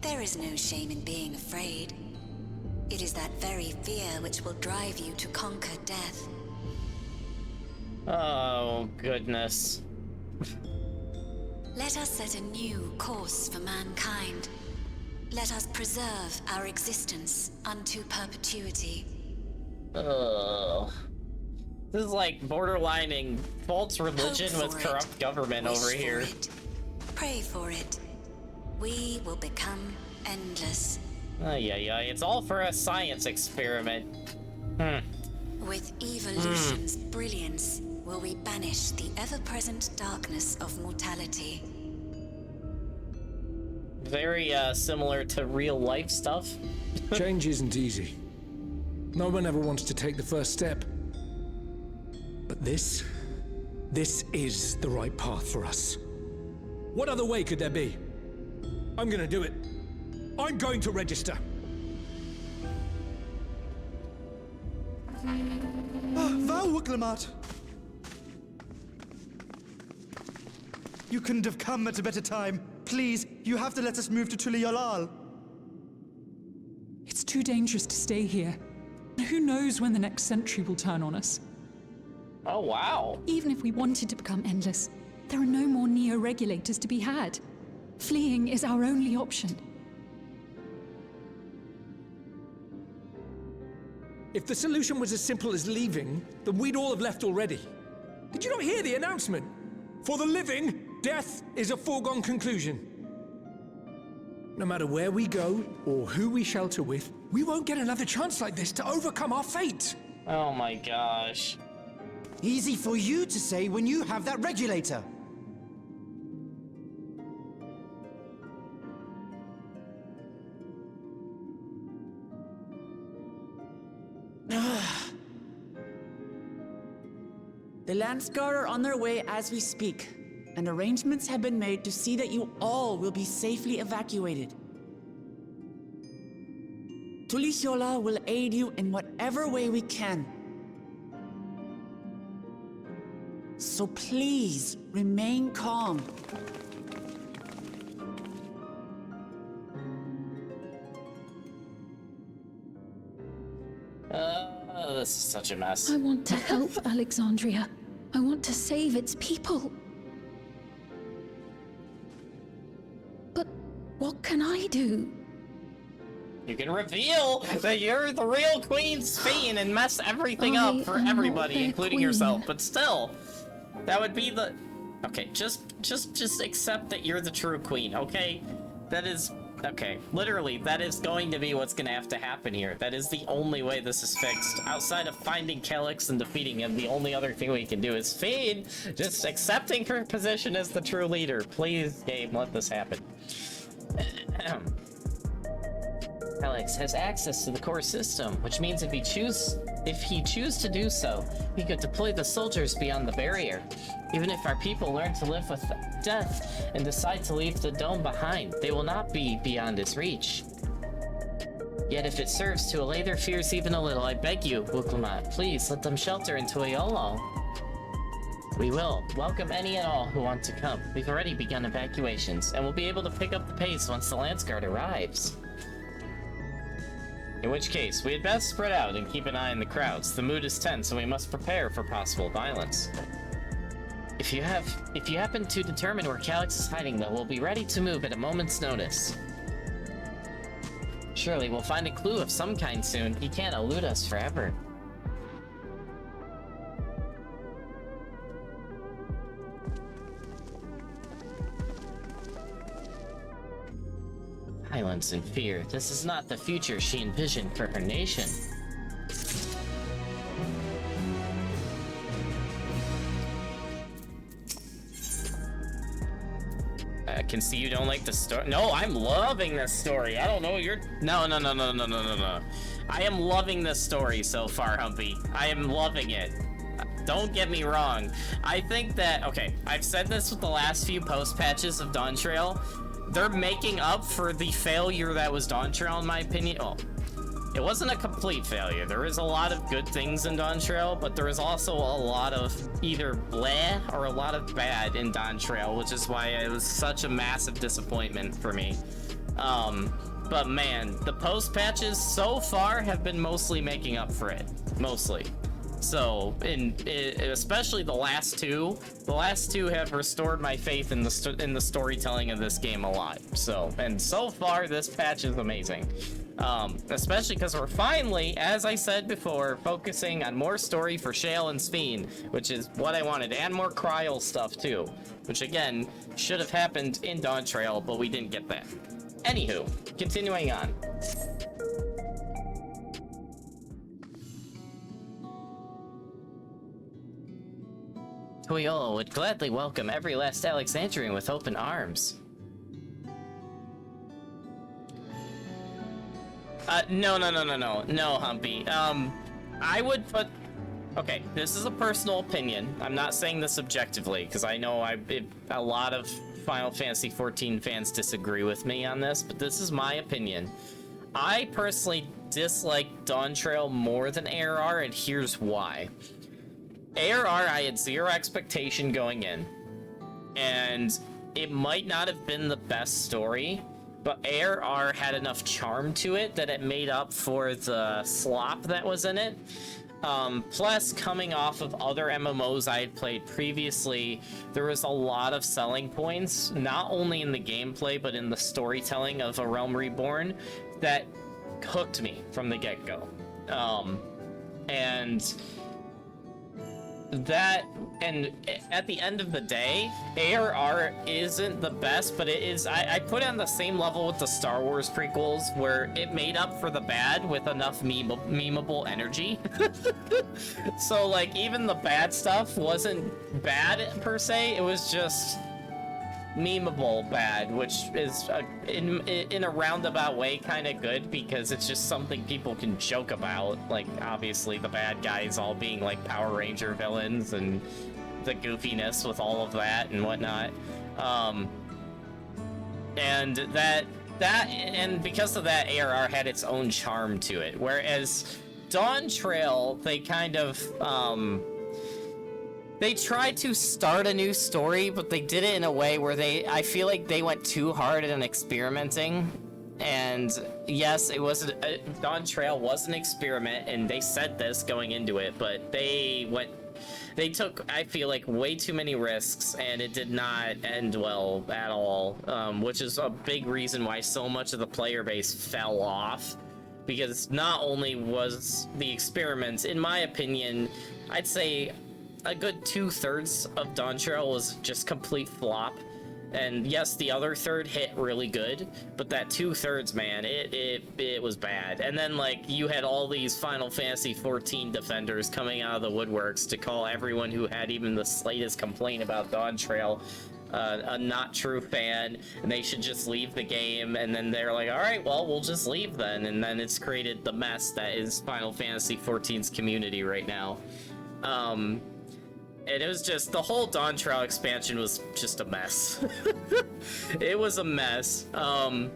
There is no shame in being afraid. It is that very fear which will drive you to conquer death. Oh, goodness. Let us set a new course for mankind. Let us preserve our existence unto perpetuity. Ugh. This is like borderlining false religion with corrupt government over here. Pray for it. We will become endless. Yeah, it's all for a science experiment. With evolution's brilliance, will we banish the ever-present darkness of mortality. Very similar to real life stuff. Change isn't easy. No one ever wants to take the first step. But this This is the right path for us. What other way could there be? I'm gonna do it. I'm going to register. Val Wuklemat! You couldn't have come at a better time. Please, you have to let us move to Tuliolal. It's too dangerous to stay here. Who knows when the next century will turn on us? Oh, wow. Even if we wanted to become endless, there are no more neo-regulators to be had. Fleeing is our only option. If the solution was as simple as leaving, then we'd all have left already. Did you not hear the announcement? For the living, death is a foregone conclusion. No matter where we go, or who we shelter with, we won't get another chance like this to overcome our fate. Oh my gosh. Easy for you to say when you have that regulator. The Landsguard are on their way as we speak, and arrangements have been made to see that you all will be safely evacuated. Tulichola will aid you in whatever way we can. So please, remain calm. This is such a mess. I want to help Alexandria. I want to save its people. But what can I do? You can reveal that you're the real Queen Sphene and mess everything up for everybody, including yourself. But still, that would be the... Okay, just accept that you're the true queen, okay? That is... Okay, literally, that is going to be what's gonna have to happen here. That is the only way this is fixed. Outside of finding Calyx and defeating him, the only other thing we can do is Sphene just accepting her position as the true leader. Please, game, let this happen. Calyx has access to the core system, which means if he choose to do so, he could deploy the soldiers beyond the barrier. Even if our people learn to live with death and decide to leave the dome behind, they will not be beyond his reach. Yet if it serves to allay their fears even a little, I beg you, Wuklemat, please let them shelter in Tuliolal. We will welcome any and all who want to come. We've already begun evacuations, and we'll be able to pick up the pace once the Landsguard arrives. In which case, we had best spread out and keep an eye on the crowds. The mood is tense, and we must prepare for possible violence. If you happen to determine where Calyx is hiding, though, we'll be ready to move at a moment's notice. Surely we'll find a clue of some kind soon. He can't elude us forever. Silence and fear. This is not the future she envisioned for her nation. I can see you don't like the story. No, I'm loving this story. I don't know, you're... No. I am loving this story so far, Humpy. I am loving it. Don't get me wrong. I think that... Okay, I've said this with the last few post-patches of Dawn Trail. They're making up for the failure that was Dawn Trail, in my opinion. Oh, it wasn't a complete failure. There is a lot of good things in Dawn Trail, but there is also a lot of either bleh or a lot of bad in Dawn Trail, which is why it was such a massive disappointment for me. But man, the post patches so far have been mostly making up for it. Mostly. So, especially the last two have restored my faith in the storytelling of this game a lot. So, and so far this patch is amazing. Especially because we're finally, as I said before, focusing on more story for Shale and Sphene, which is what I wanted, and more Cryal stuff too, which again should have happened in Dawn Trail, but we didn't get that. Anywho, continuing on. Tuliolal would gladly welcome every last Alexandrian with open arms. No, Humpy. I would put Okay, this is a personal opinion. I'm not saying this objectively, because I know a lot of Final Fantasy XIV fans disagree with me on this, but this is my opinion. I personally dislike Dawn Trail more than ARR, and here's why. ARR, I had zero expectation going in, and it might not have been the best story, but ARR had enough charm to it that it made up for the slop that was in it. Plus, coming off of other MMOs I had played previously, there was a lot of selling points, not only in the gameplay, but in the storytelling of A Realm Reborn, that hooked me from the get-go. And at the end of the day, ARR isn't the best, but it is, I put it on the same level with the Star Wars prequels, where it made up for the bad with enough memeable energy. So, like, even the bad stuff wasn't bad per se, it was just memeable bad, which is in a roundabout way kind of good, because it's just something people can joke about, like obviously the bad guys all being like Power Ranger villains and the goofiness with all of that and whatnot, and because of that, ARR had its own charm to it, whereas Dawn Trail, they kind of they tried to start a new story, but they did it in a way where I feel like they went too hard at experimenting. And yes, Dawn Trail was an experiment, and they said this going into it, but they took, I feel like, way too many risks, and it did not end well at all, which is a big reason why so much of the player base fell off, because not only was the experiment, in my opinion, I'd say a good 2/3 of Dawn Trail was just complete flop. And yes, the other third hit really good, but that 2/3, man, it was bad. And then, like, you had all these Final Fantasy XIV defenders coming out of the woodworks to call everyone who had even the slightest complaint about Dawn Trail a not true fan, and they should just leave the game. And then they're like, all right, well, we'll just leave then. And then it's created the mess that is Final Fantasy XIV's community right now. And it was just, the whole Dawn Trail expansion was just a mess. It was a mess. And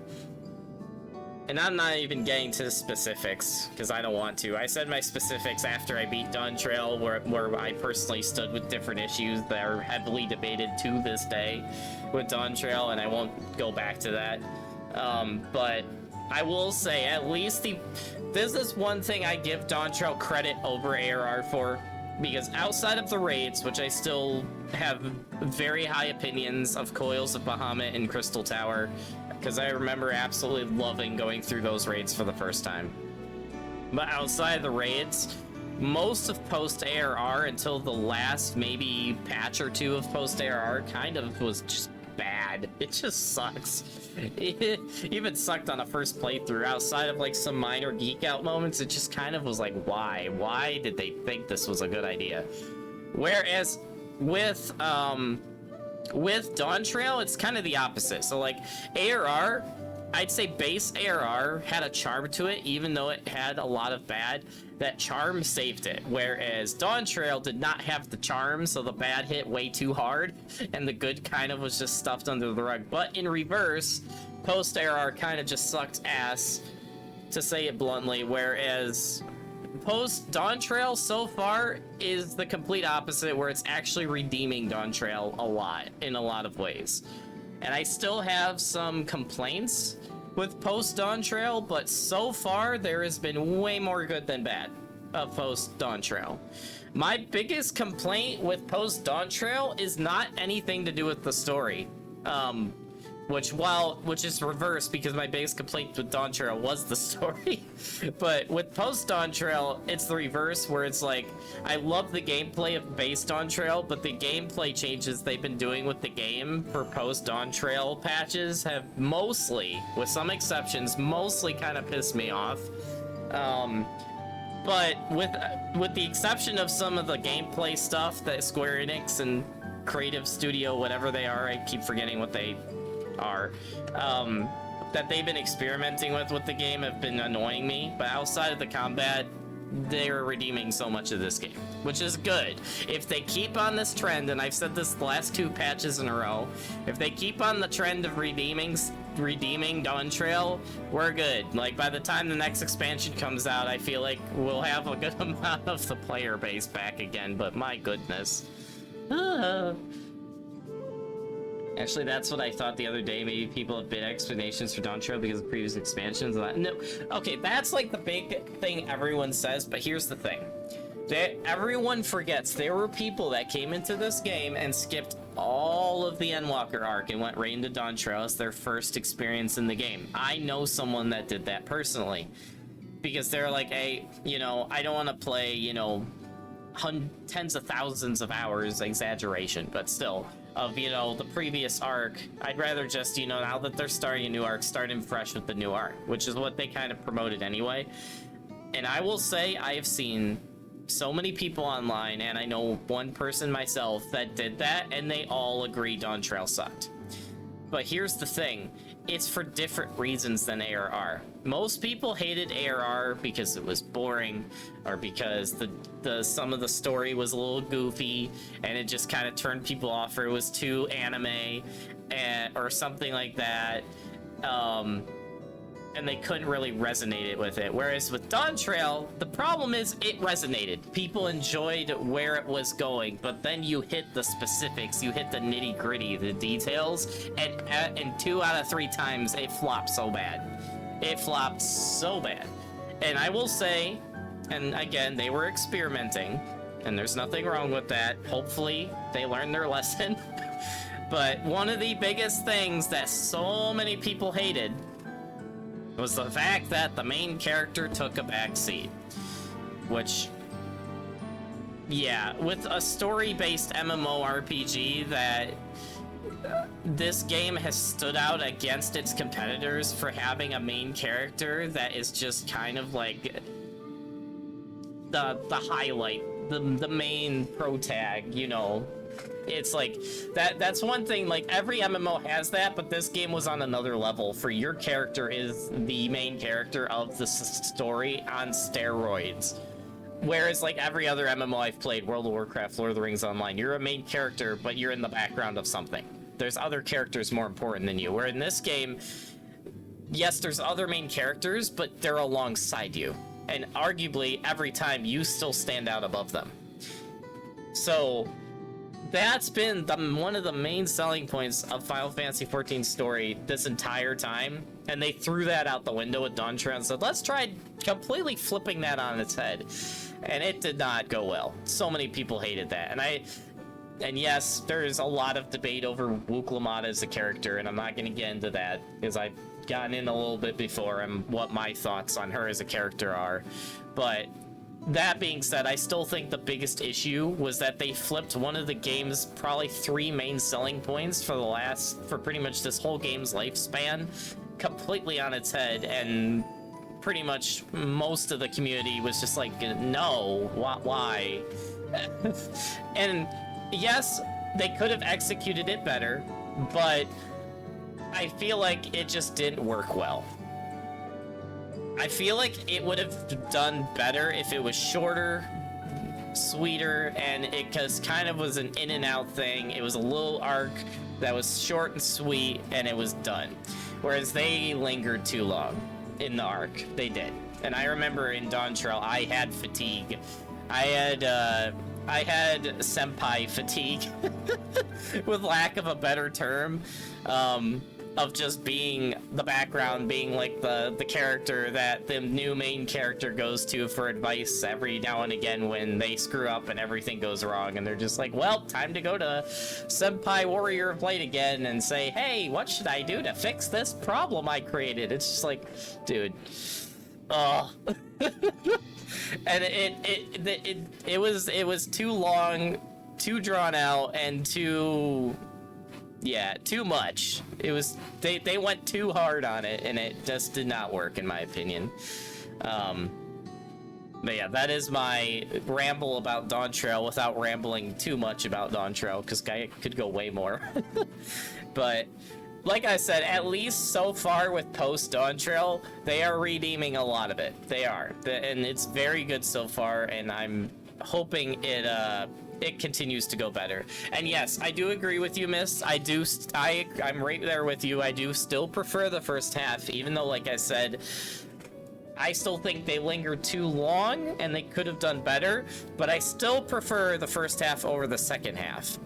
I'm not even getting to the specifics, because I don't want to. I said my specifics after I beat Dawn Trail, where I personally stood with different issues that are heavily debated to this day with Dawn Trail, and I won't go back to that. But I will say, at least this is one thing I give Dawn Trail credit over ARR for. Because outside of the raids, which I still have very high opinions of Coils of Bahamut and Crystal Tower, because I remember absolutely loving going through those raids for the first time. But outside of the raids, most of post-ARR until the last maybe patch or two of post-ARR kind of was just bad. It just sucks. It even sucked on a first playthrough. Outside of like some minor geek out moments, it just kind of was like, why did they think this was a good idea? Whereas with Dawn Trail, it's kind of the opposite. So like ARR, I'd say base ARR had a charm to it, even though it had a lot of bad. That charm saved it, whereas Dawn Trail did not have the charm, so the bad hit way too hard, and the good kind of was just stuffed under the rug. But in reverse, post-ARR kind of just sucked ass, to say it bluntly, whereas post-Dawn Trail so far is the complete opposite, where it's actually redeeming Dawn Trail a lot, in a lot of ways. And I still have some complaints with post-Dawn Trail, but so far there has been way more good than bad of post-Dawn Trail. My biggest complaint with post-Dawn Trail is not anything to do with the story, which is reverse, because my biggest complaint with Dawn Trail was the story. But with post-Dawn Trail, it's the reverse, where it's like, I love the gameplay of base Dawn Trail, but the gameplay changes they've been doing with the game for post-Dawn Trail patches have mostly, with some exceptions, mostly kind of pissed me off. But with the exception of some of the gameplay stuff that Square Enix and Creative Studio, whatever they are, I keep forgetting what they are, that they've been experimenting with the game have been annoying me. But outside of the combat, they're redeeming so much of this game, which is good. If they keep on this trend, and I've said this the last 2 patches in a row, if they keep on the trend of redeeming Dawntrail, we're good. Like, by the time the next expansion comes out, I feel like we'll have a good amount of the player base back again, but my goodness. Actually, that's what I thought the other day. Maybe people have been explanations for Dawntrail because of previous expansions. No, okay, that's like the big thing everyone says, but here's the thing. Everyone forgets there were people that came into this game and skipped all of the Endwalker arc and went right into Dawntrail as their first experience in the game. I know someone that did that personally. Because they're like, hey, you know, I don't want to play, you know, tens of thousands of hours, exaggeration, but still, of, you know, the previous arc. I'd rather just, you know, now that they're starting a new arc, start in fresh with the new arc, which is what they kind of promoted anyway. And I will say, I have seen so many people online, and I know one person myself that did that, and they all agree Dawntrail sucked. But here's the thing, it's for different reasons than ARR. Most people hated ARR because it was boring, or because some of the story was a little goofy, and it just kind of turned people off, or it was too anime, or something like that. And they couldn't really resonate with it. Whereas with Dawntrail, the problem is it resonated. People enjoyed where it was going, but then you hit the specifics, you hit the nitty gritty, the details, and 2 out of 3 times it flopped so bad. It flopped so bad. And I will say, and again, they were experimenting, and there's nothing wrong with that. Hopefully they learned their lesson. But one of the biggest things that so many people hated was the fact that the main character took a backseat. Which, yeah, with a story-based MMORPG that this game has stood out against its competitors for having a main character that is just kind of like the highlight, the main pro tag, you know. It's like that's one thing, like every MMO has that, but this game was on another level. For your character is the main character of the story on steroids. Whereas like every other MMO I've played, World of Warcraft, Lord of the Rings Online, you're a main character, but you're in the background of something. There's other characters more important than you. Where in this game, yes, there's other main characters, but they're alongside you. And arguably, every time, you still stand out above them. So that's been one of the main selling points of Final Fantasy XIV's story this entire time, and they threw that out the window with Dawntrail and said, let's try completely flipping that on its head. And it did not go well. So many people hated that, and yes, there's a lot of debate over Wuklamata as a character, and I'm not going to get into that, because I've gotten in a little bit before and what my thoughts on her as a character are. But that being said, I still think the biggest issue was that they flipped one of the game's probably 3 main selling points for pretty much this whole game's lifespan completely on its head, and pretty much most of the community was just like, no, why? And yes, they could have executed it better, but I feel like it just didn't work well. I feel like it would have done better if it was shorter, sweeter, and it just kind of was an in and out thing. It was a little arc that was short and sweet, and it was done. Whereas they lingered too long in the arc. They did. And I remember in Dawntrail, I had fatigue. I had senpai fatigue, with lack of a better term. Of just being the background, being like the character that the new main character goes to for advice every now and again when they screw up and everything goes wrong, and they're just like, well, time to go to Senpai Warrior of Light again and say, hey, what should I do to fix this problem I created? It's just like, dude, oh. And it was too long, too drawn out, and too much. It was they went too hard on it, and it just did not work in my opinion. But yeah, that is my ramble about Dawntrail without rambling too much about Dawntrail, because I could go way more. But like I said, at least so far with post Dawn Trail, they are redeeming a lot of it. They are, and it's very good so far. And I'm hoping it continues to go better. And yes, I do agree with you, Miss. I'm right there with you. I do still prefer the first half, even though, like I said, I still think they lingered too long and they could have done better, but I still prefer the first half over the second half.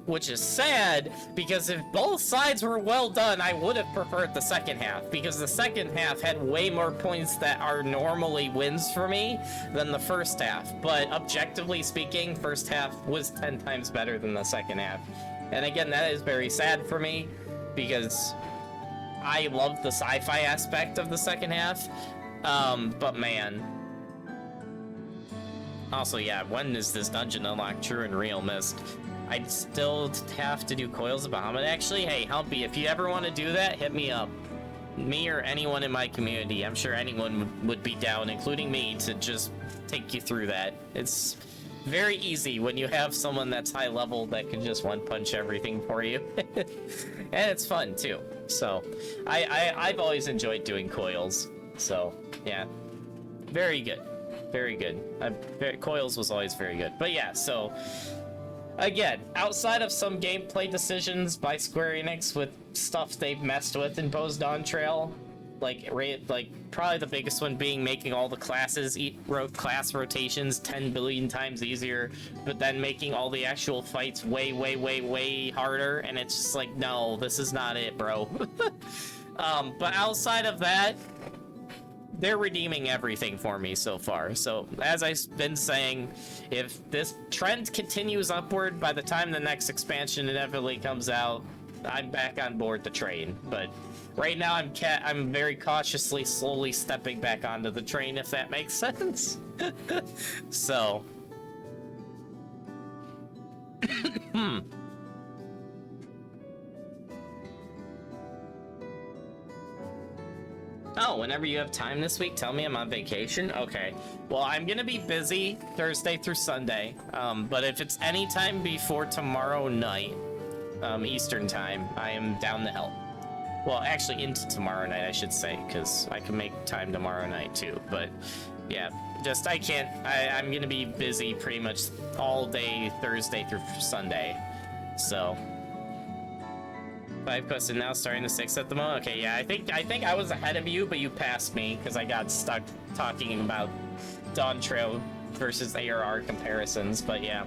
Which is sad, because if both sides were well done, I would have preferred the second half, because the second half had way more points that are normally wins for me than the first half. But objectively speaking, first half was 10 times better than the second half. And again, that is very sad for me, because I love the sci-fi aspect of the second half. But man. Also, yeah, when is this dungeon unlocked? True and Real Mist. I'd still have to do Coils of Bahamut. Actually, hey, Humpy, if you ever want to do that, hit me up. Me or anyone in my community. I'm sure anyone would be down, including me, to just take you through that. It's very easy when you have someone that's high level that can just one-punch everything for you. And it's fun, too. So, I've always enjoyed doing Coils. So, yeah. Very good. Very good. Coils was always very good. But yeah, so... Again, outside of some gameplay decisions by Square Enix with stuff they've messed with in post Dawn Trail, like probably the biggest one being making all the classes class rotations 10 billion times easier, but then making all the actual fights way harder, and it's just like, no, this is not it, bro. But outside of that, they're redeeming everything for me so far. So, as I've been saying, if this trend continues upward, by the time the next expansion inevitably comes out, I'm back on board the train. But right now, I'm very cautiously, slowly stepping back onto the train, if that makes sense. So... Oh, whenever you have time this week, tell me. I'm on vacation. Okay. Well, I'm gonna be busy Thursday through Sunday. But if it's any time before tomorrow night, Eastern time, I am down to help. Well, actually into tomorrow night, I should say, because I can make time tomorrow night too. But yeah, just I'm gonna be busy pretty much all day Thursday through Sunday. So 5 quests and now starting the 6 at the moment. Okay, yeah, I think I was ahead of you, but you passed me because I got stuck talking about Dawn Trail versus ARR comparisons. But yeah,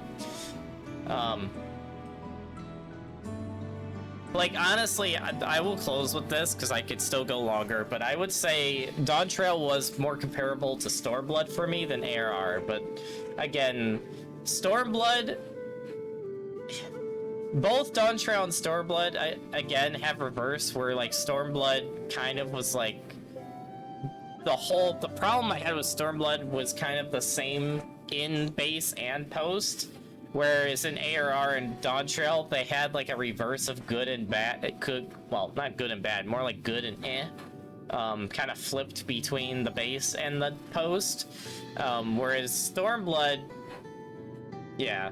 like honestly, I will close with this because I could still go longer. But I would say Dawn Trail was more comparable to Stormblood for me than ARR. But again, Stormblood. Both Dawn Trail and Stormblood, again, have reverse, where, like, Stormblood kind of was, like... The problem I had with Stormblood was kind of the same in base and post, whereas in ARR and Dawn Trail, they had, like, a reverse of good and bad. Well, not good and bad, more like good and eh. Kind of flipped between the base and the post. Whereas Stormblood... Yeah.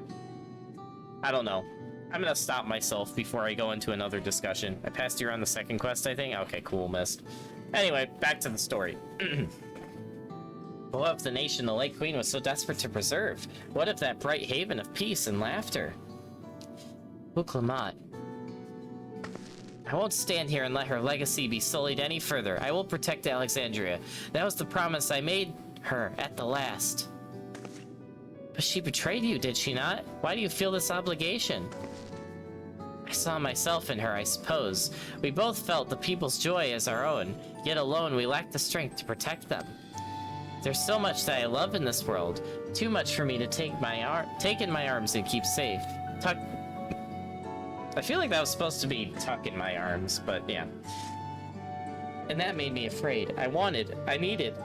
I don't know. I'm gonna stop myself before I go into another discussion. I passed you on the second quest, I think? Okay, cool, missed. Anyway, back to the story. What if the nation the Lake Queen was so desperate to preserve? What if that bright haven of peace and laughter? Uklamat. I won't stand here and let her legacy be sullied any further. I will protect Alexandria. That was the promise I made her at the last. But she betrayed you, did she not? Why do you feel this obligation? I saw myself in her, I suppose. We both felt the people's joy as our own, yet alone we lacked the strength to protect them. There's so much that I love in this world, too much for me to take in my arms and keep safe. Tuck. I feel like that was supposed to be tuck in my arms, but yeah. And that made me afraid. I needed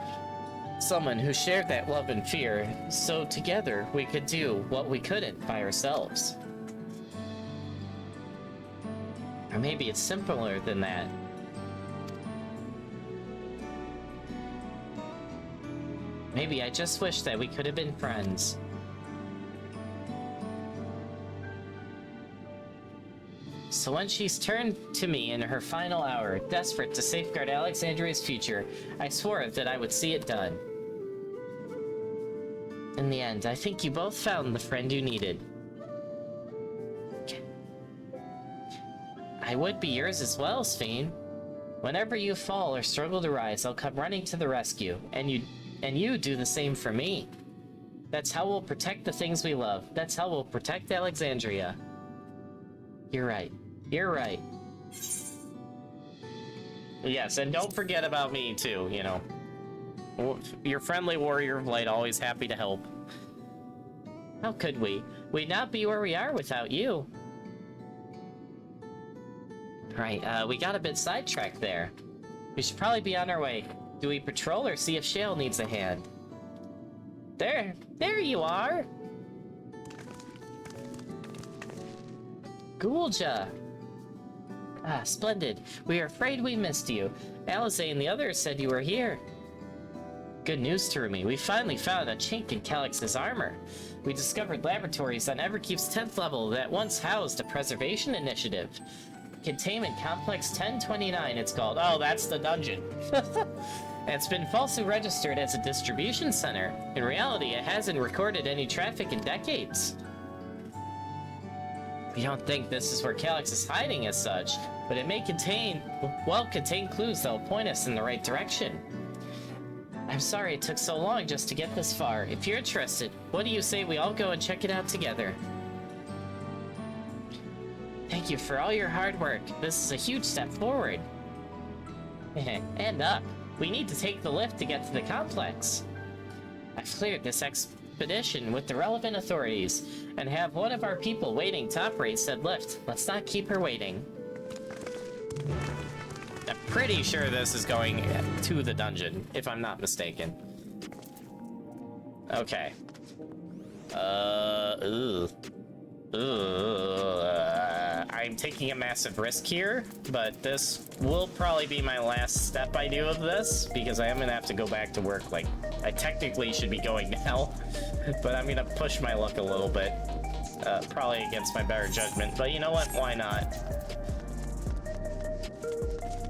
someone who shared that love and fear, so together we could do what we couldn't by ourselves. Or maybe it's simpler than that. Maybe I just wish that we could have been friends. So when she's turned to me in her final hour, desperate to safeguard Alexandria's future, I swore that I would see it done. In the end, I think you both found the friend you needed. I would be yours as well, Sphene. Whenever you fall or struggle to rise, I'll come running to the rescue, and you do the same for me. That's how we'll protect the things we love. That's how we'll protect Alexandria. You're right. You're right. Yes, and don't forget about me, too, you know. Your friendly warrior of light, always happy to help. How could we? We'd not be where we are without you. Right, we got a bit sidetracked there. We should probably be on our way. Do we patrol or see if Shale needs a hand? There you are! Gulja! Ah, splendid. We are afraid we missed you. Alizé and the others said you were here. Good news, Terumi. We finally found a chink in Calix's armor. We discovered laboratories on Everkeep's 10th level that once housed a preservation initiative. Containment Complex 1029, it's called. Oh, that's the dungeon. It's been falsely registered as a distribution center. In reality, it hasn't recorded any traffic in decades. We don't think this is where Calix is hiding as such, but it may contain clues that will point us in the right direction. I'm sorry it took so long just to get this far. If you're interested, what do you say we all go and check it out together? Thank you for all your hard work. This is a huge step forward. And up. We need to take the lift to get to the complex. I've cleared this expedition with the relevant authorities and have one of our people waiting to operate said lift. Let's not keep her waiting. I'm pretty sure this is going to the dungeon, if I'm not mistaken. Okay. I'm taking a massive risk here, but this will probably be my last step I do of this, because I am gonna have to go back to work. Like, I technically should be going now, but I'm gonna push my luck a little bit. Probably against my better judgment, but you know what? Why not?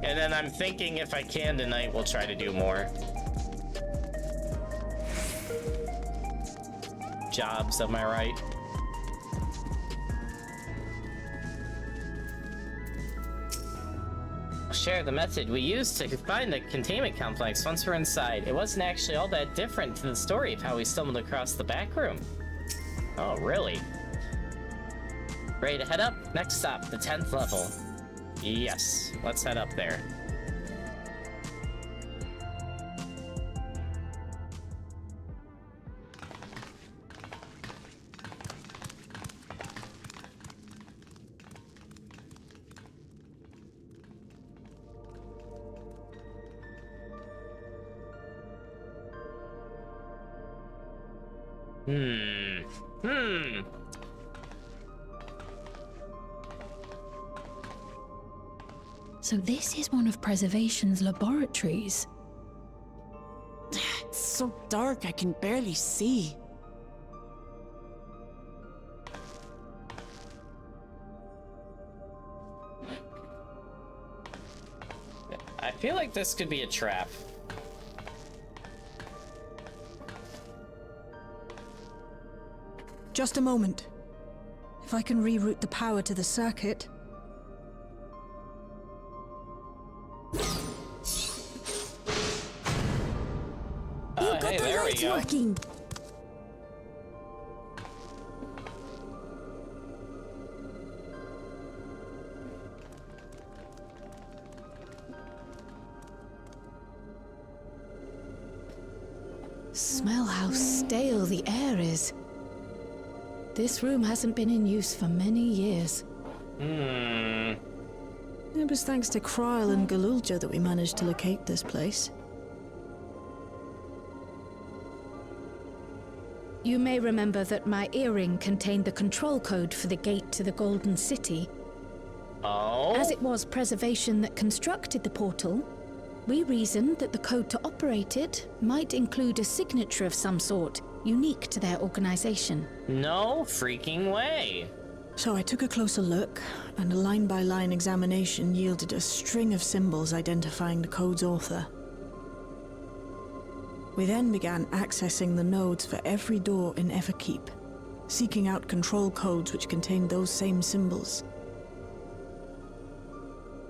And then I'm thinking if I can tonight, we'll try to do more jobs, am I right? Share the method we used to find the containment complex once we're inside. It wasn't actually all that different to the story of how we stumbled across the back room. Oh, really? Ready to head up? Next stop, the 10th level. Yes, let's head up there. So this is one of Preservation's laboratories. It's so dark, I can barely see. I feel like this could be a trap. Just a moment. If I can reroute the power to the circuit. Hey, there we go. Working. Smell how stale the air is. This room hasn't been in use for many years. It was thanks to Kryl and Galulja that we managed to locate this place. You may remember that my earring contained the control code for the gate to the Golden City. Oh? As it was Preservation that constructed the portal, we reasoned that the code to operate it might include a signature of some sort, unique to their organization. No freaking way. So I took a closer look, and a line-by-line examination yielded a string of symbols identifying the code's author. We then began accessing the nodes for every door in Everkeep, seeking out control codes which contained those same symbols.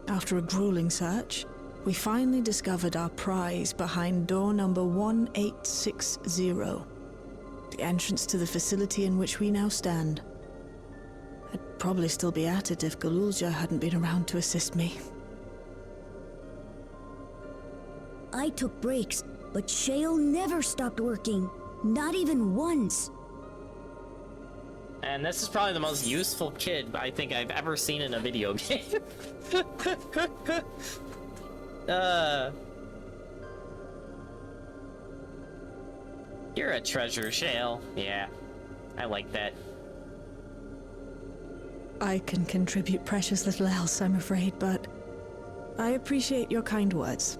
After a grueling search, we finally discovered our prize behind door number 1860, the entrance to the facility in which we now stand. I'd probably still be at it if Galulja hadn't been around to assist me. I took breaks, but Shale never stopped working. Not even once. And this is probably the most useful kid I think I've ever seen in a video game. You're a treasure, Shale. Yeah, I like that. I can contribute precious little else, I'm afraid, but I appreciate your kind words.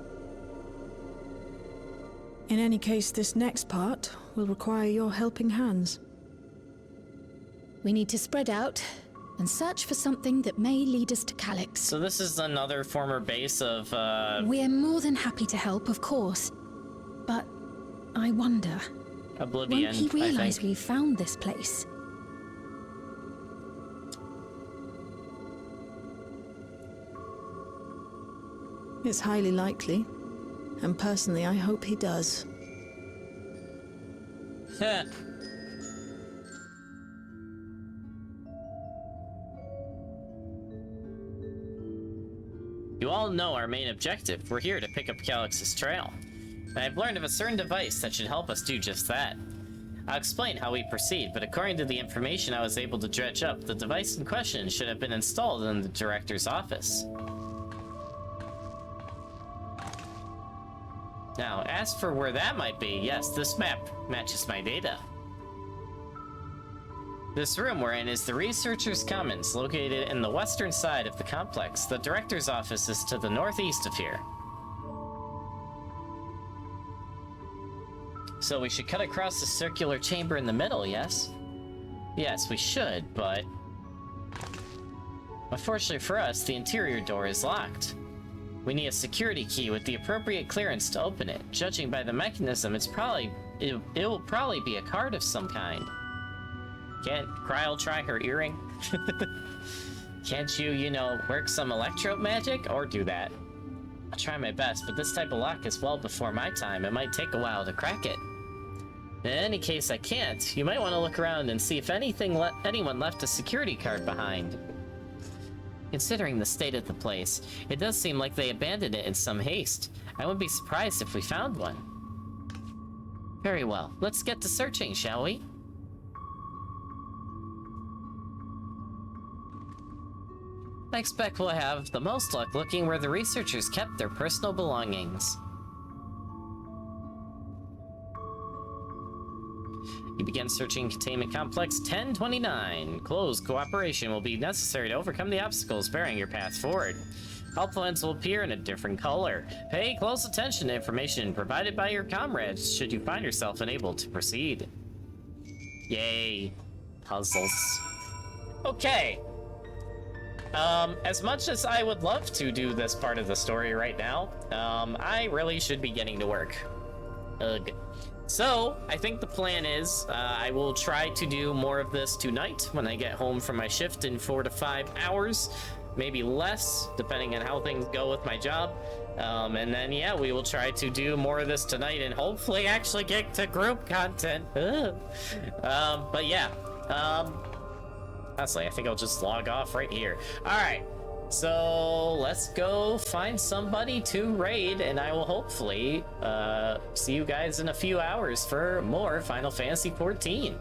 In any case, this next part will require your helping hands. We need to spread out and search for something that may lead us to Calyx. So this is another former base of, We're more than happy to help, of course. But I wonder... Oblivion, won't he realize I think. we found this place? It's highly likely, and personally I hope he does. You all know our main objective. We're here to pick up Calyx's trail. And I've learned of a certain device that should help us do just that. I'll explain how we proceed, but according to the information I was able to dredge up, the device in question should have been installed in the director's office. Now, as for where that might be, yes, this map matches my data. This room we're in is the Researcher's Commons, located in the western side of the complex. The director's office is to the northeast of here. So we should cut across the circular chamber in the middle, yes? Yes, we should, but... unfortunately for us, the interior door is locked. We need a security key with the appropriate clearance to open it. Judging by the mechanism, it will probably be a card of some kind. Can't Cryle try her earring? Can't you know, work some electro magic? Or do that? I'll try my best, but this type of lock is well before my time. It might take a while to crack it. In any case I can't, you might want to look around and see if anyone left a security card behind. Considering the state of the place, it does seem like they abandoned it in some haste. I wouldn't be surprised if we found one. Very well, let's get to searching, shall we? I expect we'll have the most luck looking where the researchers kept their personal belongings. You begin searching Containment Complex 1029. Close cooperation will be necessary to overcome the obstacles barring your path forward. Helplines will appear in a different color. Pay close attention to information provided by your comrades should you find yourself unable to proceed. Yay. Puzzles. Okay. As much as I would love to do this part of the story right now, I really should be getting to work. Ugh. So, I think the plan is, I will try to do more of this tonight when I get home from my shift in 4 to 5 hours. Maybe less, depending on how things go with my job. And then, yeah, we will try to do more of this tonight and hopefully actually get to group content. But yeah, honestly, I think I'll just log off right here. All right, so let's go find somebody to raid, and I will hopefully see you guys in a few hours for more Final Fantasy XIV.